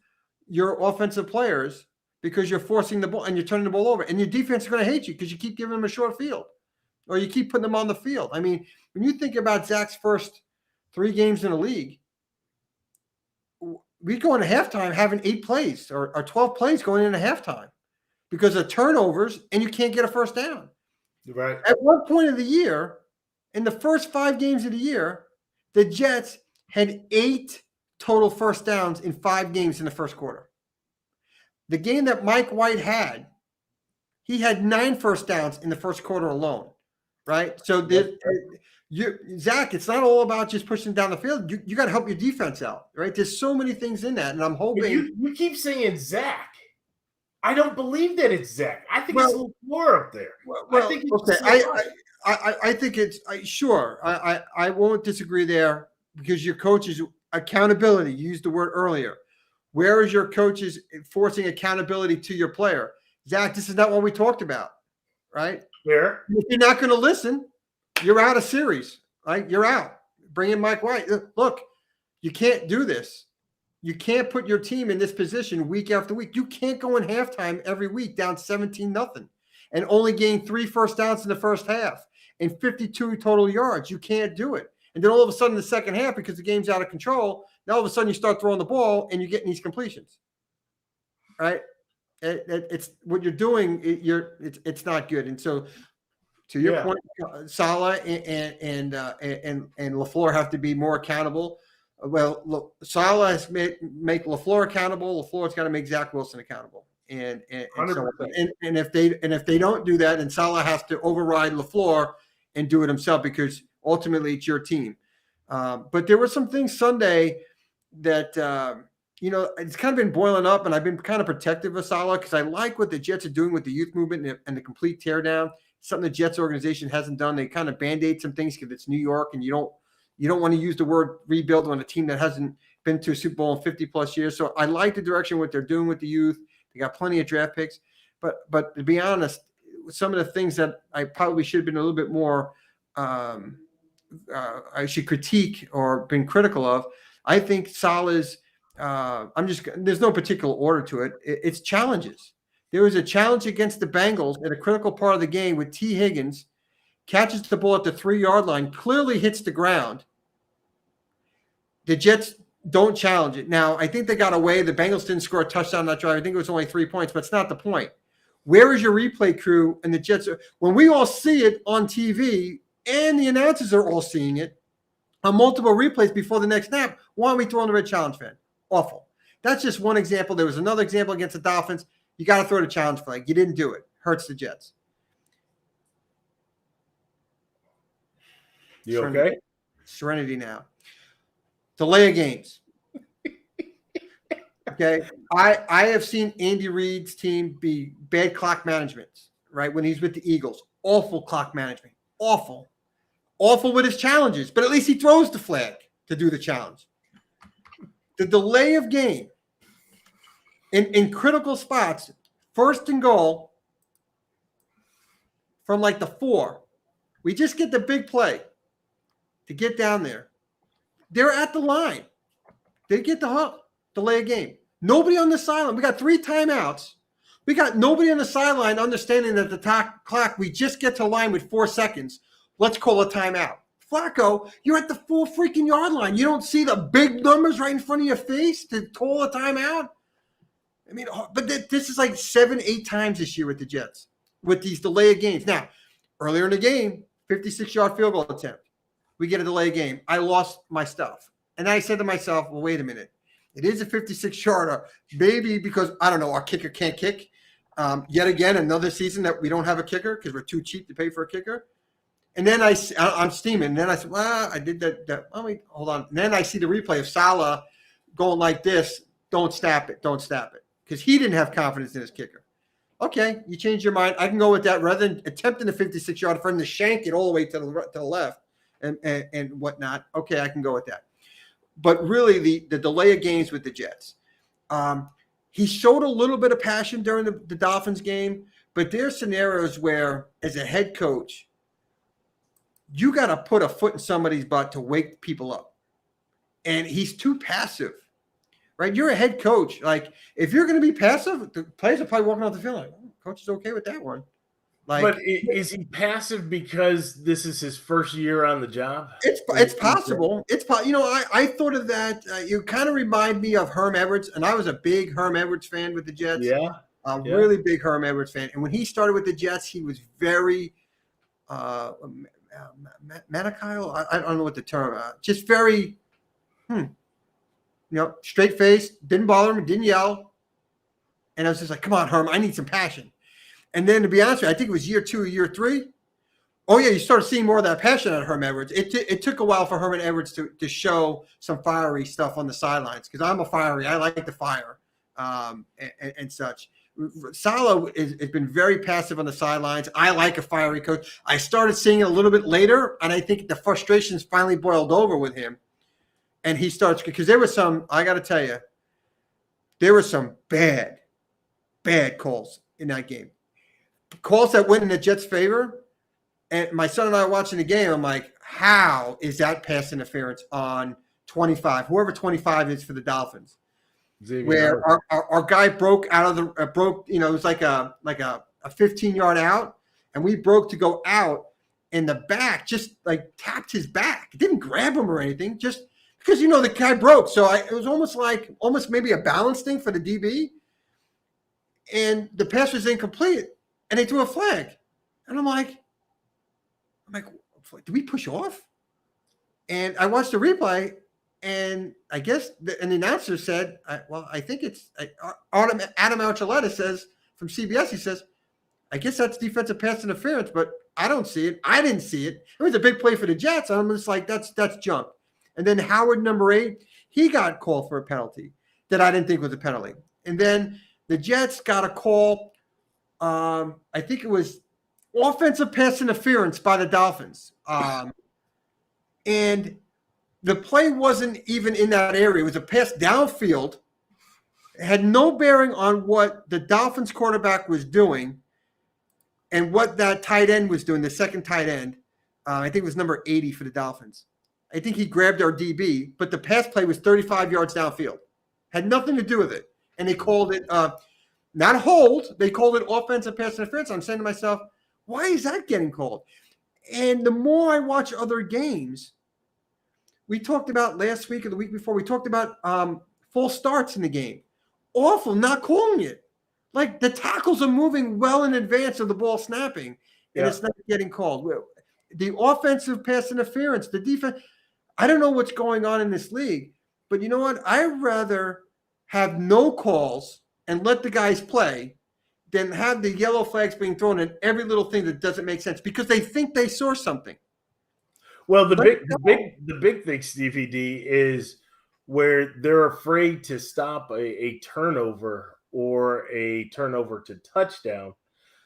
your offensive players because you're forcing the ball and you're turning the ball over. And your defense is going to hate you because you keep giving them a short field. Or you keep putting them on the field. I mean, when you think about Zach's first 3 games in the league, we go into halftime having 8 plays or 12 plays going into halftime because of turnovers, and you can't get a first down. Right. At one point of the year, in the first 5 games of the year, the Jets had 8 total first downs in 5 games in the first quarter. The game that Mike White had, he had 9 first downs in the first quarter alone. Right. So Zach, it's not all about just pushing down the field. You got to help your defense out. Right. There's so many things in that. And I'm hoping you keep saying Zach. I don't believe that it's Zach. I think it's a little more up there. I think it's sure. I won't disagree there because your coach's accountability, you used the word earlier. Where is your coaches forcing accountability to your player? Zach, this is not what we talked about, right? Fair. If you're not going to listen, you're out of series, right? You're out. Bring in Mike White. Look, you can't do this. You can't put your team in this position week after week. You can't go in halftime every week down 17-0 and only gain 3 first downs in the first half and 52 total yards. You can't do it. And then all of a sudden in the second half, because the game's out of control, now all of a sudden you start throwing the ball and you're getting these completions, right? It's what you're doing. It's not good. And so, to your point, Saleh and LaFleur have to be more accountable. Well, look, Saleh has make LaFleur accountable. LaFleur's got to make Zach Wilson accountable. And if they don't do that, and Saleh has to override LaFleur and do it himself, because ultimately it's your team. But there were some things Sunday that it's kind of been boiling up, and I've been kind of protective of Saleh because I like what the Jets are doing with the youth movement and the complete teardown. Something the Jets organization hasn't done. They kind of band-aid some things because it's New York, and you don't want to use the word rebuild on a team that hasn't been to a Super Bowl in 50-plus years. So I like the direction what they're doing with the youth. They got plenty of draft picks. But to be honest, some of the things that I probably should have been a little bit more I should critique or been critical of, I think Saleh's there's no particular order to it. It's challenges. There was a challenge against the Bengals at a critical part of the game with T. Higgins, catches the ball at the 3-yard line, clearly hits the ground. The Jets don't challenge it. Now, I think they got away. The Bengals didn't score a touchdown on that drive. I think it was only 3 points, but it's not the point. Where is your replay crew and the Jets? When we all see it on TV and the announcers are all seeing it on multiple replays before the next snap, why aren't we throwing the red challenge flag? Awful. That's just one example. There was another example against the Dolphins. You got to throw the challenge flag. You didn't do it. Hurts the Jets. You okay? Serenity now. Delay of games. Okay. I have seen Andy Reid's team be bad clock management, right? When he's with the Eagles. Awful clock management. Awful. Awful with his challenges, but at least he throws the flag to do the challenge. The delay of game in critical spots, 1st and goal from like the 4. We just get the big play to get down there. They're at the line. They get the hook. Delay a game. Nobody on the sideline. We got 3 timeouts. We got nobody on the sideline understanding that the clock, we just get to line with 4 seconds. Let's call a timeout. Flacco, you're at the 4 freaking yard line. You don't see the big numbers right in front of your face to call a timeout? I mean, but this is like 7-8 times this year with the Jets, with these delay of games. Now, earlier in the game, 56-yard field goal attempt. We get a delay of game. I lost my stuff. And I said to myself, well, wait a minute. It is a 56-yarder. Maybe because, I don't know, our kicker can't kick. Yet again, another season that we don't have a kicker because we're too cheap to pay for a kicker. And then I'm steaming. And then I said, well, I did that. Wait, hold on. And then I see the replay of Saleh going like this. Don't snap it. Don't snap it. Because he didn't have confidence in his kicker. Okay, you changed your mind. I can go with that rather than attempting a 56-yard for him to shank it all the way to the left and whatnot. Okay, I can go with that. But really, the delay of games with the Jets. He showed a little bit of passion during the Dolphins game, but there's scenarios where, as a head coach, you got to put a foot in somebody's butt to wake people up. And he's too passive, right? You're a head coach. Like, if you're going to be passive, the players are probably walking off the field like, coach is okay with that one. Like, but is he passive because this is his first year on the job? It's possible. I thought of that. You kind of remind me of Herm Edwards, and I was a big Herm Edwards fan with the Jets. Yeah. Really big Herm Edwards fan. And when he started with the Jets, he was very maniacal. I don't know what the term. Just very, straight face. Didn't bother him. Didn't yell. And I was just like, come on, Herm, I need some passion. And then, to be honest with you, I think it was year 2 or year 3. Oh, yeah, you started seeing more of that passion out of Herm Edwards. It took a while for Herman Edwards to show some fiery stuff on the sidelines because I'm a fiery. I like the fire and such. Saleh has been very passive on the sidelines. I like a fiery coach. I started seeing it a little bit later, and I think the frustrations finally boiled over with him. And he starts – because there was some – I got to tell you, there were some bad calls in that game. Calls that went in the Jets' favor. And my son and I are watching the game. I'm like, how is that pass interference on 25? Whoever 25 is for the Dolphins. Where our guy broke out of the it was like a 15-yard out, and we broke to go out, and the back just like tapped his back. It didn't grab him or anything, just because the guy broke. So it was almost maybe a balance thing for the DB, and the pass was incomplete, and they threw a flag, and I'm like, did we push off? And I watched the replay. And I guess the announcer said, I think it's Adam Archuleta says from CBS, he says, I guess that's defensive pass interference, but I don't see it. I didn't see it. It was a big play for the Jets. I'm just like, that's junk. And then Howard, number 8, he got called for a penalty that I didn't think was a penalty. And then the Jets got a call. I think it was offensive pass interference by the Dolphins. And the play wasn't even in that area. It was a pass downfield. It had no bearing on what the Dolphins quarterback was doing and what that tight end was doing, the second tight end. I think it was number 80 for the Dolphins. I think he grabbed our DB, but the pass play was 35 yards downfield. Had nothing to do with it. And they called it not hold. They called it offensive pass interference. I'm saying to myself, why is that getting called? And the more I watch other games, we talked about last week or the week before, we talked about false starts in the game. Awful, not calling it. Like the tackles are moving well in advance of the ball snapping, and it's not getting called. The offensive pass interference, the defense, I don't know what's going on in this league, but you know what? I'd rather have no calls and let the guys play than have the yellow flags being thrown in every little thing that doesn't make sense because they think they saw something. Well, the big thing, Stevie D, is where they're afraid to stop a turnover or a turnover to touchdown.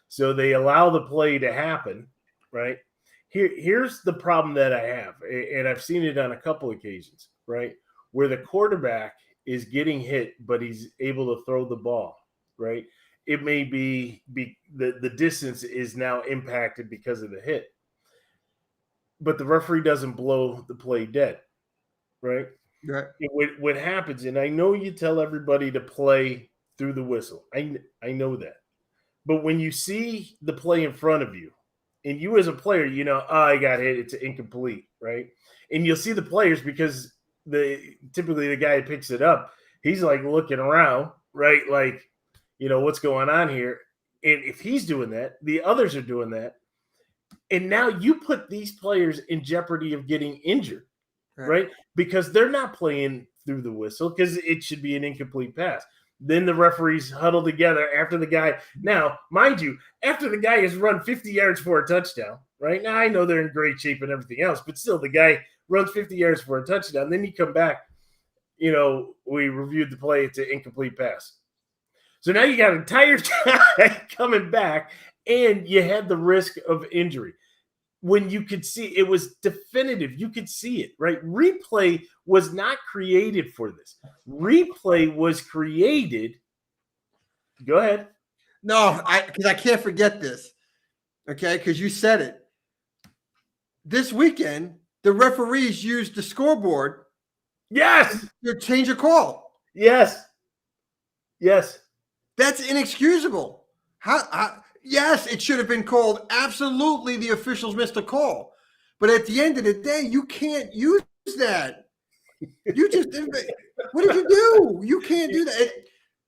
So they allow the play to happen, right? Here's the problem that I have, and I've seen it on a couple occasions, right? Where the quarterback is getting hit, but he's able to throw the ball, right? It may be the distance is now impacted because of the hit. But the referee doesn't blow the play dead, right? Right. What happens, and I know you tell everybody to play through the whistle. I know that. But when you see the play in front of you, and you as a player, I got hit, it's incomplete, right? And you'll see the players because typically the guy who picks it up, he's like looking around, right? Like, what's going on here? And if he's doing that, the others are doing that. And now you put these players in jeopardy of getting injured, right? Because they're not playing through the whistle because it should be an incomplete pass. Then the referees huddle together after the guy. Now, mind you, after the guy has run 50 yards for a touchdown, right? Now, I know they're in great shape and everything else, but still the guy runs 50 yards for a touchdown. Then you come back, we reviewed the play. It's an incomplete pass. So now you got an entire guy coming back, and you had the risk of injury. When you could see, it was definitive. You could see it, right? Replay was not created for this. Replay was created. Go ahead. No, because I can't forget this, okay? Because you said it. This weekend, the referees used the scoreboard. Yes. To change a call. Yes. That's inexcusable. Yes, it should have been called. Absolutely, the officials missed a call. But at the end of the day, you can't use that. You just – what did you do? You can't do that.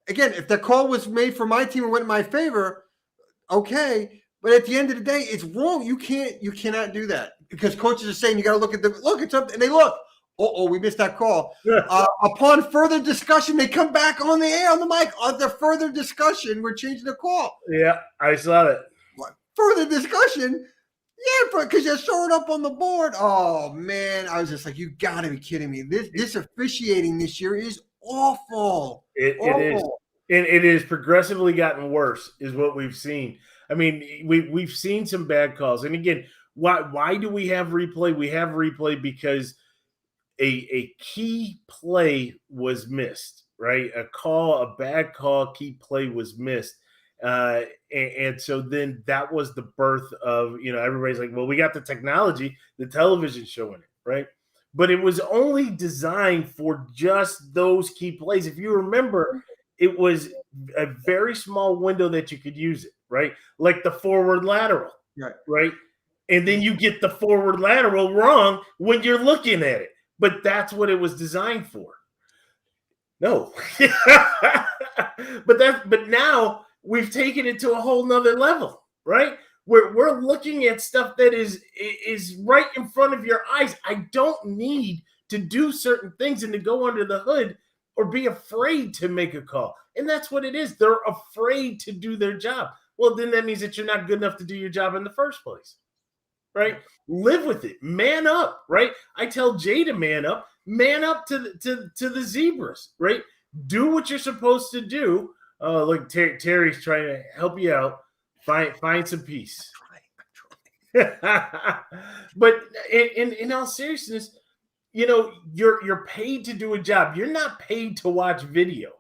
Again, if the call was made for my team and went in my favor, okay. But at the end of the day, it's wrong. You cannot do that because coaches are saying you got to look at something, and they look. We missed that call. Upon further discussion, they come back on the air, on the mic. After further discussion, we're changing the call. Yeah, I saw it. What? Further discussion? Yeah, because you're showing up on the board. Oh, man. I was just like, you got to be kidding me. This officiating this year is awful. It is. And it has progressively gotten worse is what we've seen. I mean, we've seen some bad calls. And, again, why do we have replay? We have replay because – a key play was missed, right? A bad call, key play was missed. And so then that was the birth of, everybody's like, well, we got the technology, the television showing it, right? But it was only designed for just those key plays. If you remember, it was a very small window that you could use it, right? Like the forward lateral, right? And then you get the forward lateral wrong when you're looking at it. But that's what it was designed for. No. But now we've taken it to a whole nother level, right? We're looking at stuff that is right in front of your eyes. I don't need to do certain things and to go under the hood or be afraid to make a call. And that's what it is. They're afraid to do their job. Well, then that means that you're not good enough to do your job in the first place, right? Live with it. Man up, right? I tell Jay to man up to the zebras, right? Do what you're supposed to do. Look, Terry's trying to help you out. Find some peace. But in all seriousness, you're paid to do a job. You're not paid to watch video,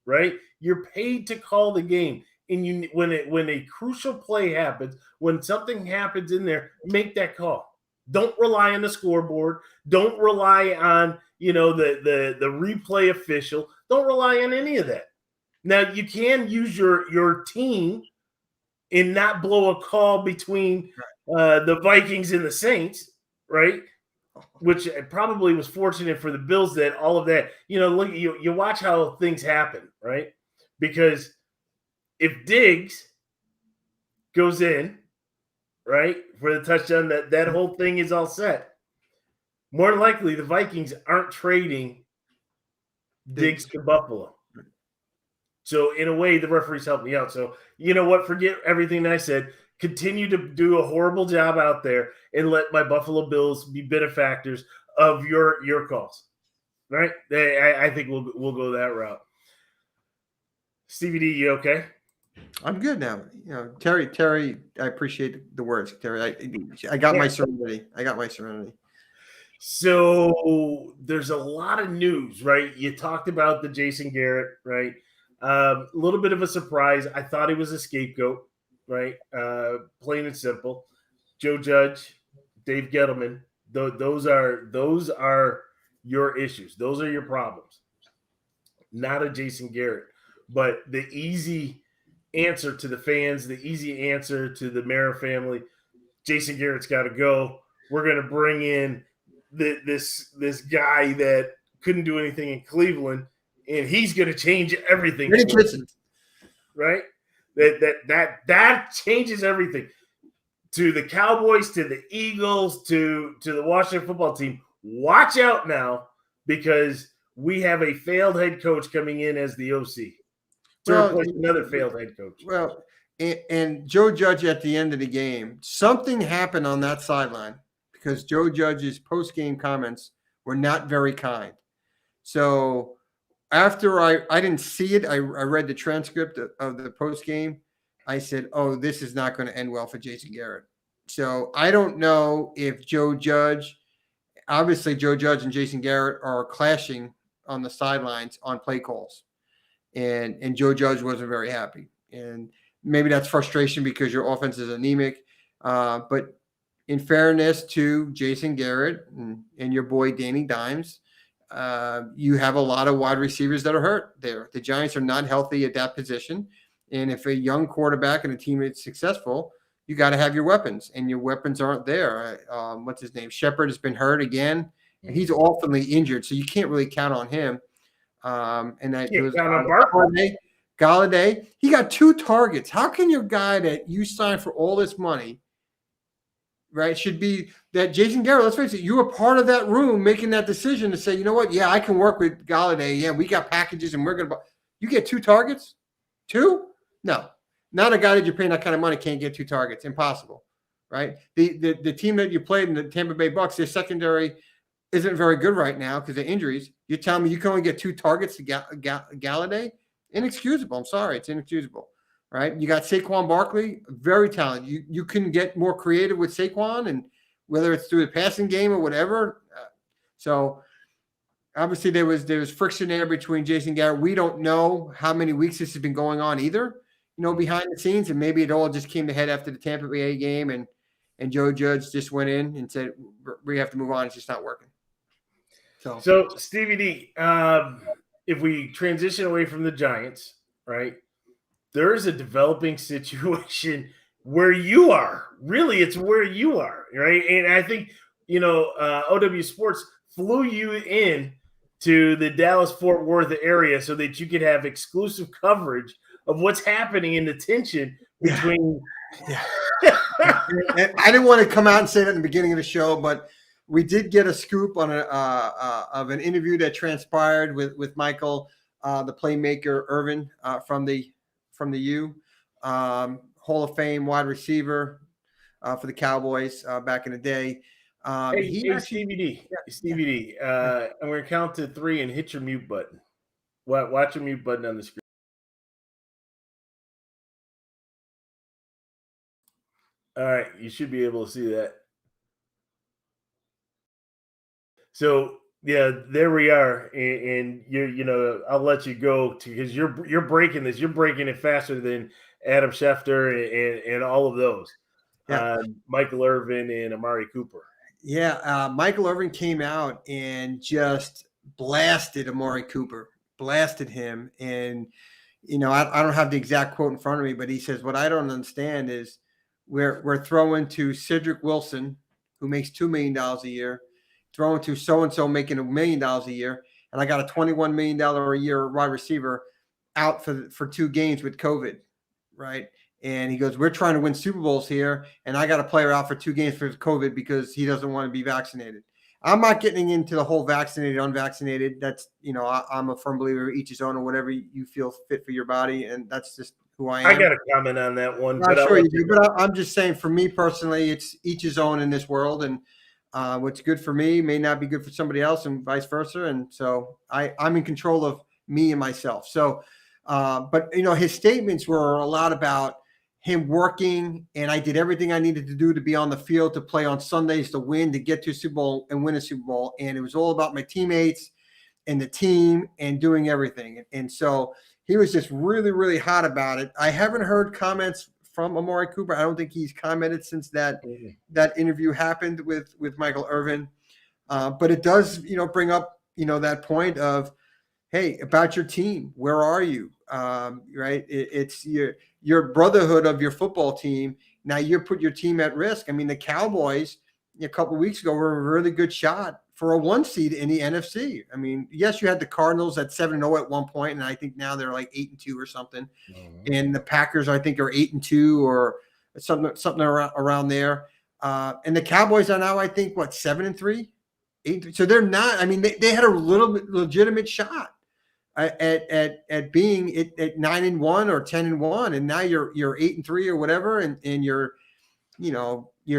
right? You're paid to call the game. And when a crucial play happens, when something happens in there, make that call. Don't rely on the scoreboard. Don't rely on the replay official. Don't rely on any of that. Now you can use your team and not blow a call between the Vikings and the Saints, right? Which probably was fortunate for the Bills that all of that. Look, you watch how things happen, right? Because if Diggs goes in, right, for the touchdown, that whole thing is all set. More than likely, the Vikings aren't trading Diggs to Buffalo. So in a way, the referees helped me out. So you know what? Forget everything I said. Continue to do a horrible job out there and let my Buffalo Bills be benefactors of your calls. Right? I think we'll go that route. Stevie D, you okay? I'm good now. Terry, I appreciate the words. Terry, I got my serenity. So there's a lot of news, right? You talked about the Jason Garrett, right? A little bit of a surprise. I thought he was a scapegoat, right? Plain and simple. Joe Judge, Dave Gettleman, those are your issues. Those are your problems. Not a Jason Garrett. But the easy answer to the fans, the easy answer to the Mara family, Jason Garrett's got to go. We're going to bring in this guy that couldn't do anything in Cleveland, and he's going to change everything. Right? That changes everything. To the Cowboys, to the Eagles, to the Washington football team, watch out now, because we have a failed head coach coming in as the OC. Replace another failed head coach. Well, and Joe Judge at the end of the game, something happened on that sideline because Joe Judge's post-game comments were not very kind. So after I didn't see it, I read the transcript of the post-game. I said, oh, this is not going to end well for Jason Garrett. So I don't know if Joe Judge and Jason Garrett are clashing on the sidelines on play calls. And Joe Judge wasn't very happy. And maybe that's frustration because your offense is anemic. But in fairness to Jason Garrett and your boy Danny Dimes, you have a lot of wide receivers that are hurt there. The Giants are not healthy at that position. And if a young quarterback and a team is successful, you got to have your weapons. And your weapons aren't there. What's his name? Shepard has been hurt again. And he's oftenly injured, so you can't really count on him. And that was Galladay. He got 2 targets. How can your guy that you signed for all this money, right, should be that Jason Garrett? Let's face it, you were part of that room making that decision to say, you know what? Yeah, I can work with Galladay. Yeah, we got packages, and we're gonna. You get 2 targets? 2? No, not a guy that you're paying that kind of money can't get 2 targets. Impossible, right? The team that you played in the Tampa Bay Bucks, their secondary isn't very good right now because of injuries. You're telling me you can only get 2 targets to Galladay? Inexcusable. I'm sorry. It's inexcusable, right? You got Saquon Barkley, very talented. You can get more creative with Saquon, and whether it's through the passing game or whatever. So Obviously, there was friction there between Jason Garrett. We don't know how many weeks this has been going on either, behind the scenes, and maybe it all just came to head after the Tampa Bay game, and Joe Judge just went in and said, we have to move on. It's just not working. So Stevie D, if we transition away from the Giants, right, there is a developing situation where you are. Really, it's where you are, right? And I think, OWSports flew you in to the Dallas-Fort Worth area so that you could have exclusive coverage of what's happening in the tension between I didn't want to come out and say that in the beginning of the show, but we did get a scoop on of an interview that transpired with Michael, the playmaker Irvin from the U, Hall of Fame wide receiver for the Cowboys back in the day. Stevie D, I'm going to count to 3 and hit your mute button. Watch your mute button on the screen. All right, you should be able to see that. So yeah, there we are, and I'll let you go because you're breaking this. You're breaking it faster than Adam Schefter and all of those. Yeah. Michael Irvin and Amari Cooper. Yeah, Michael Irvin came out and just blasted Amari Cooper, blasted him, and I don't have the exact quote in front of me, but he says, "What I don't understand is we're throwing to Cedric Wilson, who makes $2 million a year, throwing to so-and-so making $1 million a year, and I got a $21 million a year wide receiver out for 2 games with COVID, right?" And he goes, "We're trying to win Super Bowls here, and I got a player out for 2 games for COVID because he doesn't want to be vaccinated." I'm not getting into the whole vaccinated, unvaccinated. That's, I'm a firm believer, each his own, or whatever you feel fit for your body, and that's just who I am. I got a comment on that one. I'm sure you do, but I'm just saying, for me personally, it's each his own in this world, and what's good for me may not be good for somebody else, and vice versa. And so I'm in control of me and myself. So, but his statements were a lot about him working, and I did everything I needed to do to be on the field, to play on Sundays, to win, to get to a Super Bowl and win a Super Bowl. And it was all about my teammates and the team and doing everything. And so he was just really, really hot about it. I haven't heard comments from Amari Cooper. I don't think he's commented since that interview happened with Michael Irvin. But it does, bring up, that point of, hey, about your team, where are you? Right? It's your brotherhood of your football team. Now you put your team at risk. I mean, the Cowboys a couple of weeks ago were a really good shot for a 1 seed in the NFC. I mean, yes, you had the Cardinals at 7-0 at one point, and I think now they're like 8-2 or something. Mm-hmm. And the Packers, I think, are 8-2 or something around there. And the Cowboys are now, I think, 7-3, 8-3. So they're not. I mean, they had a little bit legitimate shot at being at 9-1 or 10-1, and now you're 8-3 or whatever, and you're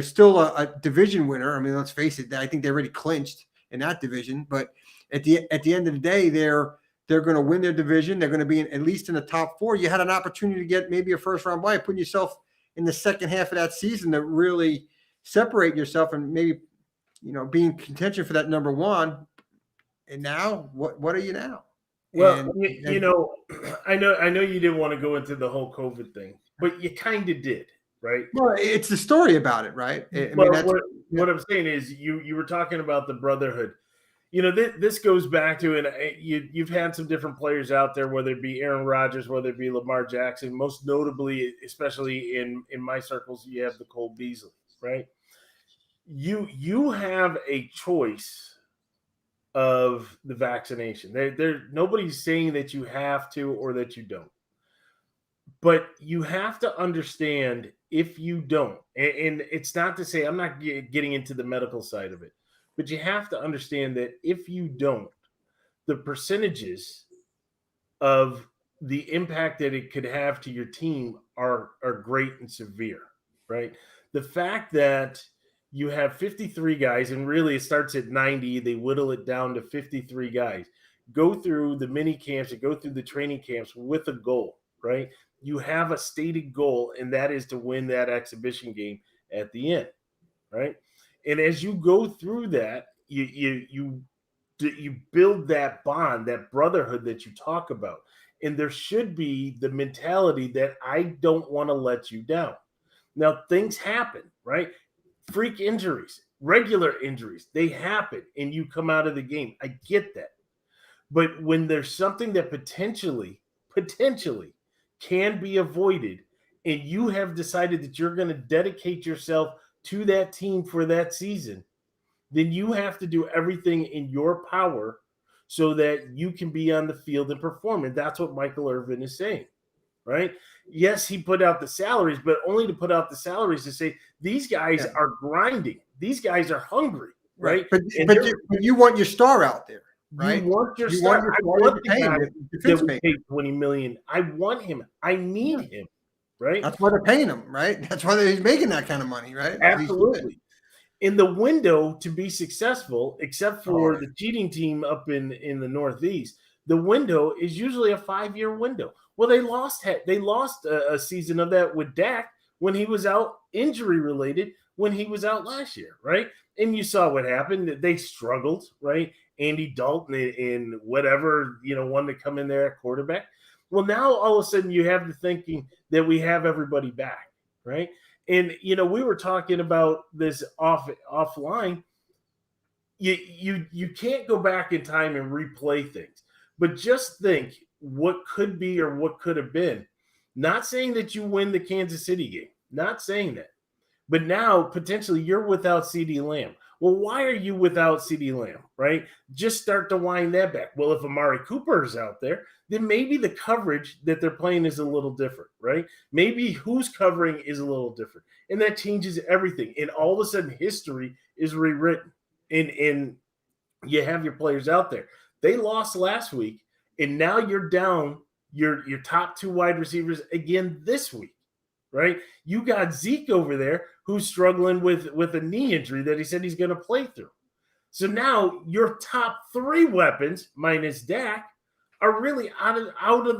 still a division winner. I mean, let's face it, I think they already clinched in that division, but at the end of the day, they're going to win their division. They're going to be at least in the top 4. You had an opportunity to get maybe a first round bye, putting yourself in the second half of that season to really separate yourself and maybe be in contention for that number 1. And now, what are you now? Well, I know you didn't want to go into the whole COVID thing, but you kind of did, right? Well, it's the story about it, right? What I'm saying is you were talking about the brotherhood. This goes back to, and you've had some different players out there, whether it be Aaron Rodgers, whether it be Lamar Jackson, most notably, especially in my circles, you have the Cole Beasley, right? You have a choice of the vaccination. Nobody's saying that you have to or that you don't. But you have to understand, if you don't, and it's not to say, I'm not getting into the medical side of it, but you have to understand that if you don't, the percentages of the impact that it could have to your team are great and severe, right? The fact that you have 53 guys, and really it starts at 90. They whittle it down to 53 guys. Go through the mini camps and go through the training camps with a goal, right? You have a stated goal, and that is to win that exhibition game at the end, right? And as you go through that, you you build that bond, that brotherhood that you talk about. And there should be the mentality that I don't want to let you down. Now, things happen, right? Freak injuries, regular injuries, they happen, and you come out of the game. I get that. But when there's something that potentially can be avoided, and you have decided that you're going to dedicate yourself to that team for that season, then you have to do everything in your power so that you can be on the field and perform. And that's what Michael Irvin is saying, right? Yes, he put out the salaries, but only to put out the salaries to say these guys are grinding. These guys are hungry, right? But you want your star out there, right? You want your star. I want the guy that we paid $20 million. I want him. I need him, right? That's why they're paying him, right? That's why he's making that kind of money, right? Absolutely. In the window to be successful, except for the cheating team up in the Northeast, the window is usually a 5-year window. Well, they lost a season of that with Dak when he was out injury related when he was out last year, right? And you saw what happened. They struggled, right? Andy Dalton and whatever, wanted to come in there at quarterback. Well, now all of a sudden you have the thinking that we have everybody back, right? And, we were talking about this offline. You can't go back in time and replay things, but just think what could be or what could have been. Not saying that you win the Kansas City game, not saying that. But now potentially you're without CeeDee Lamb. Well, why are you without CeeDee Lamb, right? Just start to wind that back. Well, if Amari Cooper is out there, then maybe the coverage that they're playing is a little different, right? Maybe who's covering is a little different. And that changes everything. And all of a sudden history is rewritten. And you have your players out there. They lost last week, and now you're down your top 2 wide receivers again this week, right? You got Zeke over there who's struggling with a knee injury that he said he's going to play through. So now your top 3 weapons, minus Dak, are really out of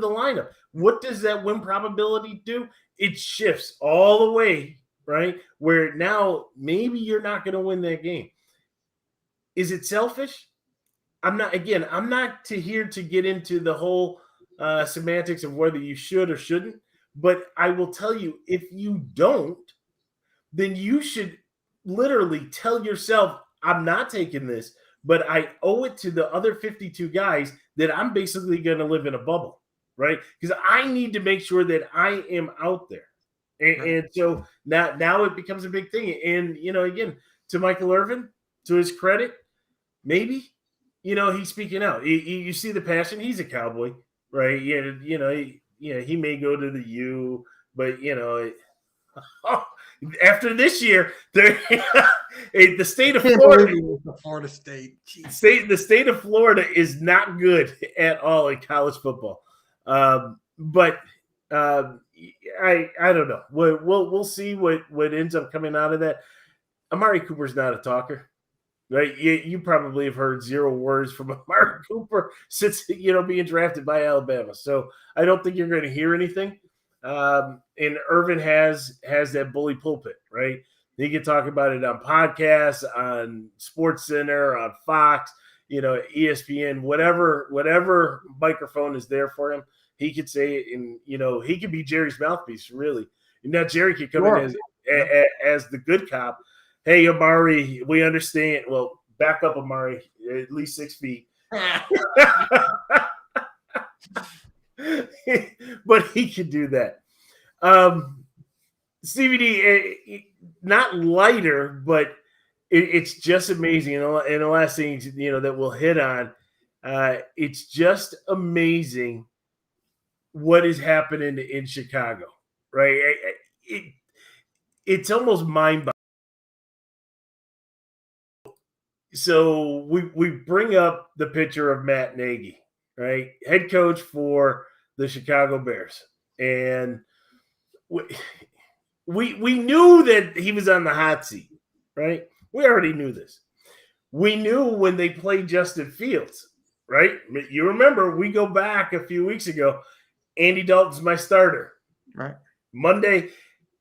the lineup. What does that win probability do? It shifts all the way, right? Where now maybe you're not going to win that game. Is it selfish? I'm not here to get into the whole semantics of whether you should or shouldn't. But I will tell you, if you don't, then you should literally tell yourself, I'm not taking this, but I owe it to the other 52 guys that I'm basically going to live in a bubble, right? Because I need to make sure that I am out there. And so now it becomes a big thing. And, again, to Michael Irvin, to his credit, maybe, he's speaking out. You see the passion. He's a Cowboy, right? He may go to the U, but after this year, the state of Florida, the state of Florida is not good at all in college football. But I don't know. We'll see what ends up coming out of that. Amari Cooper's not a talker. Right, you probably have heard 0 words from Amari Cooper since being drafted by Alabama. So I don't think you're going to hear anything. And Irvin has that bully pulpit, right? He can talk about it on podcasts, on SportsCenter, on Fox, ESPN, whatever microphone is there for him. He could say it, and he could be Jerry's mouthpiece, really. And now Jerry could come in as the good cop. Hey, Amari, we understand. Well, back up, Amari, at least 6 feet. But he could do that. CBD, not lighter, but it's just amazing. And the last thing, that we'll hit on, it's just amazing what is happening in Chicago, right? It's almost mind-boggling. So we bring up the picture of Matt Nagy, right? Head coach for the Chicago Bears. And we knew that he was on the hot seat, right? We already knew this. We knew when they played Justin Fields, right? You remember, we go back a few weeks ago, Andy Dalton's my starter. Right. Monday,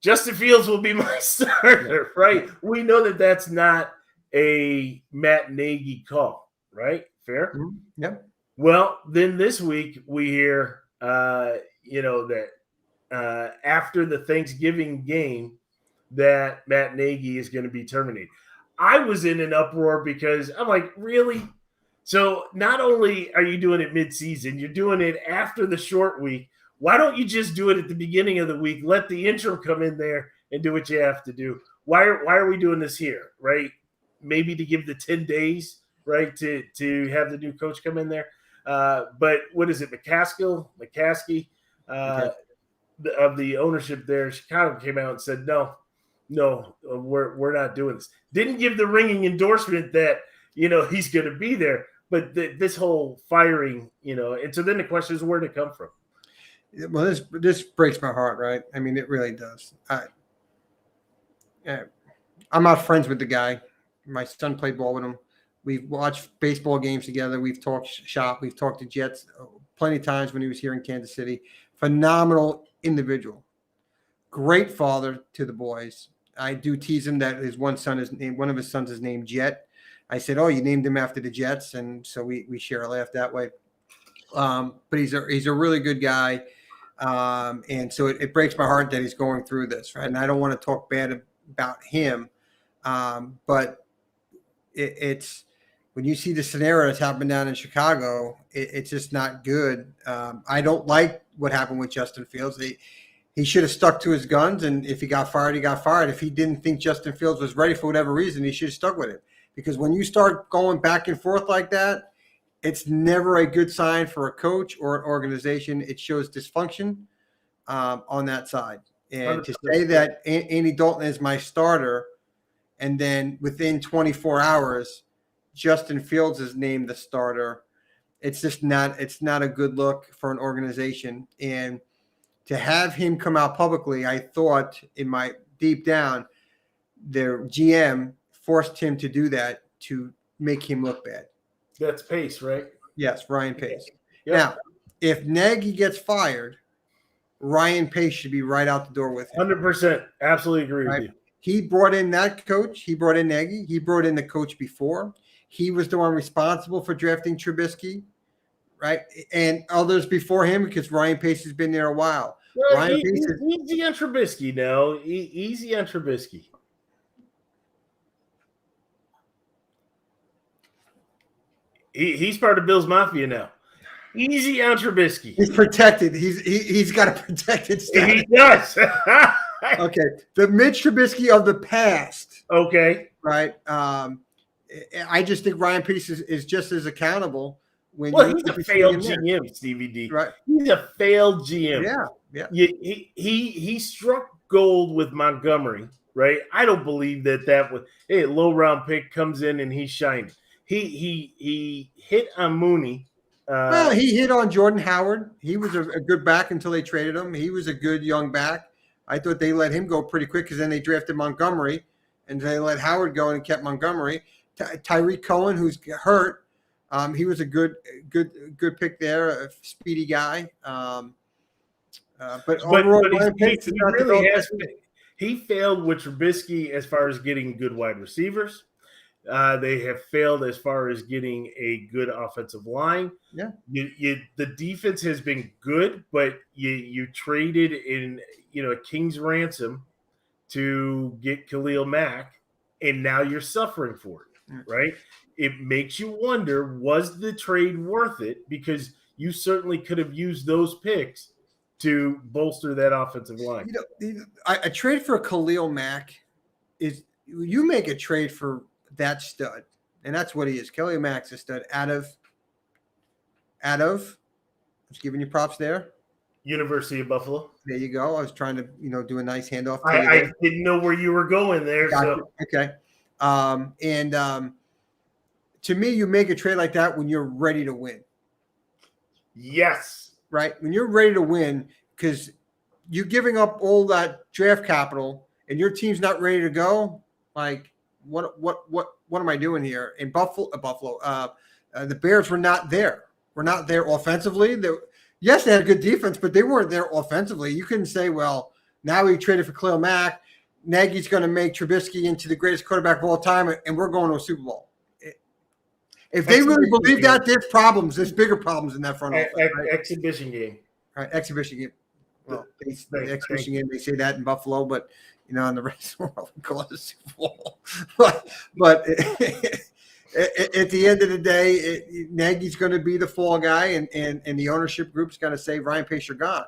Justin Fields will be my starter, right? We know that that's not a Matt Nagy call. right? Fair? Mm-hmm. Yep. Well, then this week we hear, that after the Thanksgiving game that Matt Nagy is going to be terminated. I was in an uproar because I'm like, really? So not only are you doing it mid-season, you're doing it after the short week. Why don't you just do it at the beginning of the week? Let the interim come in there and do what you have to do. Why are we doing this here, right? Maybe to give the 10 days, right, to have the new coach come in there. But what is it, McCaskey, of the ownership there, Chicago came out and said, no, we're not doing this. Didn't give the ringing endorsement that, he's going to be there. But this whole firing, and so then the question is, where did it come from? Well, this breaks my heart, right? I mean, it really does. I'm not friends with the guy. My son played ball with him. We've watched baseball games together. We've talked shop. We've talked to Jets plenty of times when he was here in Kansas City. Phenomenal individual. Great father to the boys. I do tease him that one of his sons is named Jet. I said, "Oh, you named him after the Jets," and so we share a laugh that way. But he's a really good guy, and so it breaks my heart that he's going through this, right? And I don't want to talk bad about him, but it's when you see the scenario that's happened down in Chicago, it's just not good. I don't like what happened with Justin Fields. He should have stuck to his guns, and if he got fired, he got fired. If he didn't think Justin Fields was ready for whatever reason, he should have stuck with it. Because when you start going back and forth like that, it's never a good sign for a coach or an organization. It shows dysfunction on that side. And 100%. To say that Andy Dalton is my starter, and then within 24 hours, Justin Fields is named the starter, it's just not a good look for an organization. And to have him come out publicly, I thought in my deep down, their GM forced him to do that to make him look bad. That's Pace, right? Yes, Ryan Pace. Yep. Now, if Nagy gets fired, Ryan Pace should be right out the door with him. 100%. Absolutely agree with you. He brought in that coach. He brought in Nagy. He brought in the coach before. He was the one responsible for drafting Trubisky, right? And others before him, because Ryan Pace has been there a while. Well, easy on Trubisky now. Easy on Trubisky. He's part of Bill's Mafia now. Easy on Trubisky. He's protected. He's got a protected status. He does. Okay. The Mitch Trubisky of the past. Okay. Right. I just think Ryan Pace is just as accountable. He's a failed GM, Stevie D. Right. He's a failed GM. Yeah. He struck gold with Montgomery, right? I don't believe that was a low round pick comes in and he's shining. He hit on Mooney. Well, he hit on Jordan Howard. He was a good back until they traded him. He was a good young back. I thought they let him go pretty quick because then they drafted Montgomery, and they let Howard go and kept Montgomery. Tyreek Cohen, who's hurt, he was a good pick there, a speedy guy. But overall, he failed with Trubisky as far as getting good wide receivers. They have failed as far as getting a good offensive line. Yeah, the defense has been good, but you traded in a king's ransom to get Khalil Mack, and now you're suffering for it, right? It makes you wonder, was the trade worth it? Because you certainly could have used those picks to bolster that offensive line. A trade for Khalil Mack is you make a trade for that stud, and that's what he is. Khalil Mack's a stud out of just giving you props there. University of Buffalo. There you go. I was trying to, do a nice handoff. I didn't know where you were going there. So. Okay. To me, you make a trade like that when you're ready to win. Yes. Right? When you're ready to win, because you're giving up all that draft capital and your team's not ready to go, like what am I doing here? In Buffalo, the Bears were not there. We're not there offensively. Yes, they had good defense, but they weren't there offensively. You couldn't say, well, now we traded for Khalil Mack. Nagy's going to make Trubisky into the greatest quarterback of all time, and we're going to a Super Bowl. If they really believe that, there's problems. There's bigger problems in that front office. Right? Exhibition game. All right, exhibition game. Well, the exhibition you. game, they say that in Buffalo, but in the rest of the world, we call it a Super Bowl. but at the end of the day, Nagy's going to be the fall guy, and the ownership group's going to say, Ryan Pace, you're gone.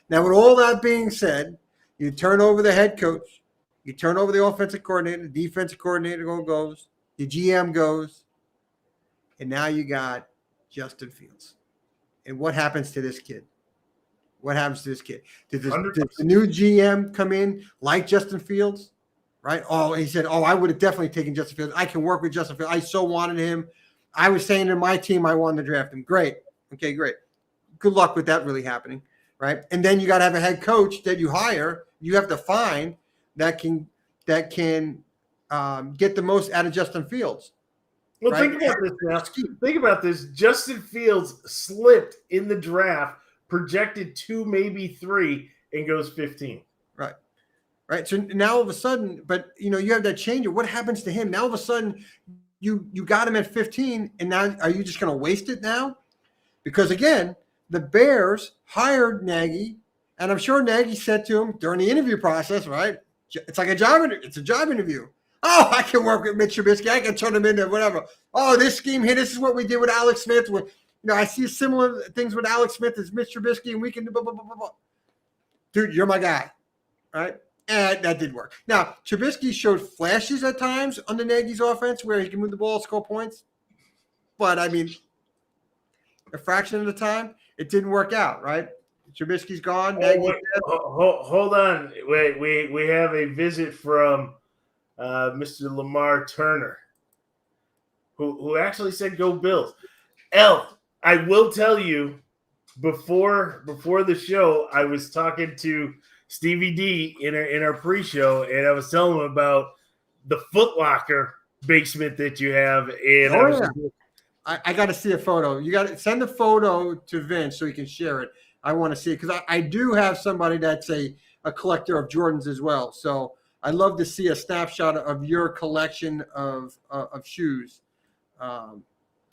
Now, with all that being said, you turn over the head coach, you turn over the offensive coordinator, the defensive coordinator goes, the GM goes, and now you got Justin Fields. And what happens to this kid? What happens to this kid? Did the new GM come in like Justin Fields? Right? Oh, he said, I would have definitely taken Justin Fields. I can work with Justin Fields. I so wanted him. I was saying to my team I wanted to draft him. Great. Okay, great. Good luck with that really happening. Right? And then you got to have a head coach that you hire. You have to find that can get the most out of Justin Fields. Well, right? Think about this now. Think about this. Justin Fields slipped in the draft, projected 2, maybe 3, and goes 15. Right. So now all of a sudden, but you have that change. What happens to him? Now all of a sudden you got him at 15, and now are you just going to waste it now? Because again, the Bears hired Nagy, and I'm sure Nagy said to him during the interview process, right? It's like a job interview. Oh, I can work with Mitch Trubisky. I can turn him into whatever. Oh, this scheme here, this is what we did with Alex Smith. I see similar things with Alex Smith as Mitch Trubisky, and we can do blah, blah, blah, blah, blah. Dude, you're my guy, right? And that did work. Now, Trubisky showed flashes at times under Nagy's offense where he can move the ball, score points. But, I mean, a fraction of the time, it didn't work out, right? Trubisky's gone. Hold on. Wait, we have a visit from Mr. Lamar Turner, who actually said go Bills. I will tell you, before the show, I was talking to Stevie D in our pre-show, and I was telling him about the Foot Locker basement that you have. And I got to see a photo. You got to send a photo to Vince so he can share it. I want to see it because I do have somebody that's a collector of Jordans as well. So I'd love to see a snapshot of your collection of shoes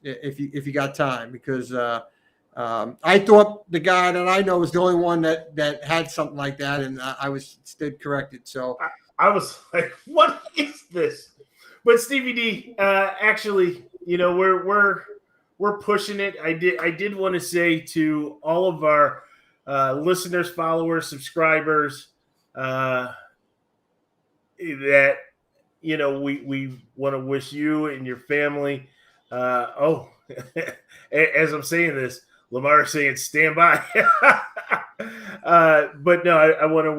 if you got time, because I thought the guy that I know was the only one that had something like that, and I was stood corrected. So I was like, "What is this?" But Stevie D, actually, we're pushing it. I did want to say to all of our listeners, followers, subscribers, that we want to wish you and your family. As I'm saying this, Lamar is saying stand by. But no, I want to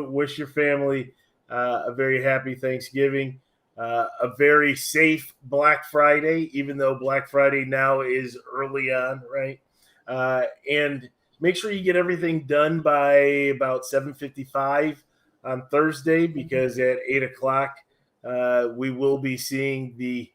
wish your family a very happy Thanksgiving, a very safe Black Friday, even though Black Friday now is early on, right? And make sure you get everything done by about 7:55 on Thursday, because at 8:00 we will be seeing the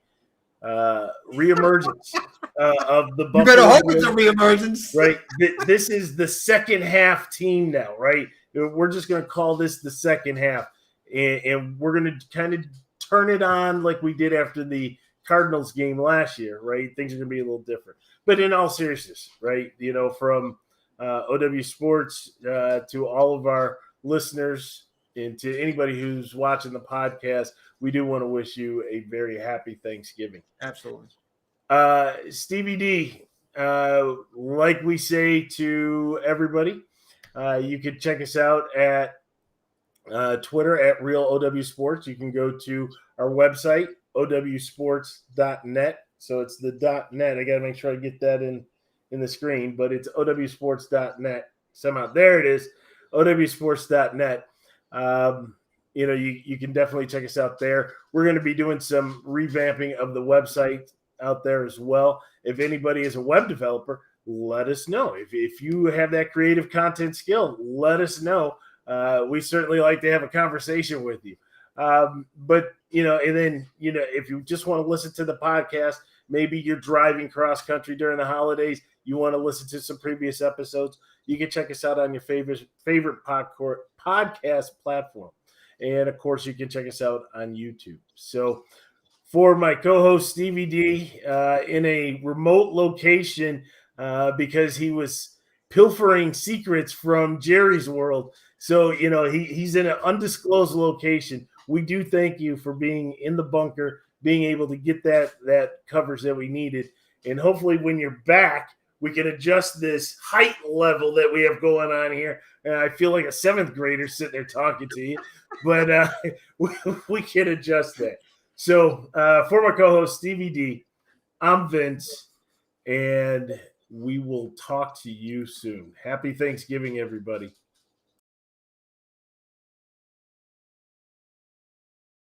reemergence of the Buffalo. You better hope it's a reemergence, right? This is the second half team now, right? We're just going to call this the second half, and we're going to kind of turn it on like we did after the Cardinals game last year, right? Things are going to be a little different. But in all seriousness, right? From OW Sports to all of our listeners and to anybody who's watching the podcast, we do want to wish you a very happy Thanksgiving. Absolutely. Stevie D, like we say to everybody, you can check us out at Twitter at Real OW Sports. You can go to our website, OWSports.net. So it's the .net. I got to make sure I get that in the screen, but it's OWSports.net. Somehow there it is, OWSports.net. You can definitely check us out there. We're going to be doing some revamping of the website out there as well. If anybody is a web developer, let us know. If you have that creative content skill, let us know. We certainly like to have a conversation with you. But and then, if you just want to listen to the podcast, maybe you're driving cross country during the holidays, you want to listen to some previous episodes, you can check us out on your favorite podcast platform. And of course, you can check us out on YouTube. So for my co-host Stevie D in a remote location because he was pilfering secrets from Jerry's world. So, he's in an undisclosed location. We do thank you for being in the bunker, being able to get that coverage that we needed. And hopefully when you're back, we can adjust this height level that we have going on here. And I feel like a 7th grader sitting there talking to you, but we can adjust that. So for my co-host Stevie D, I'm Vince, and we will talk to you soon. Happy Thanksgiving, everybody.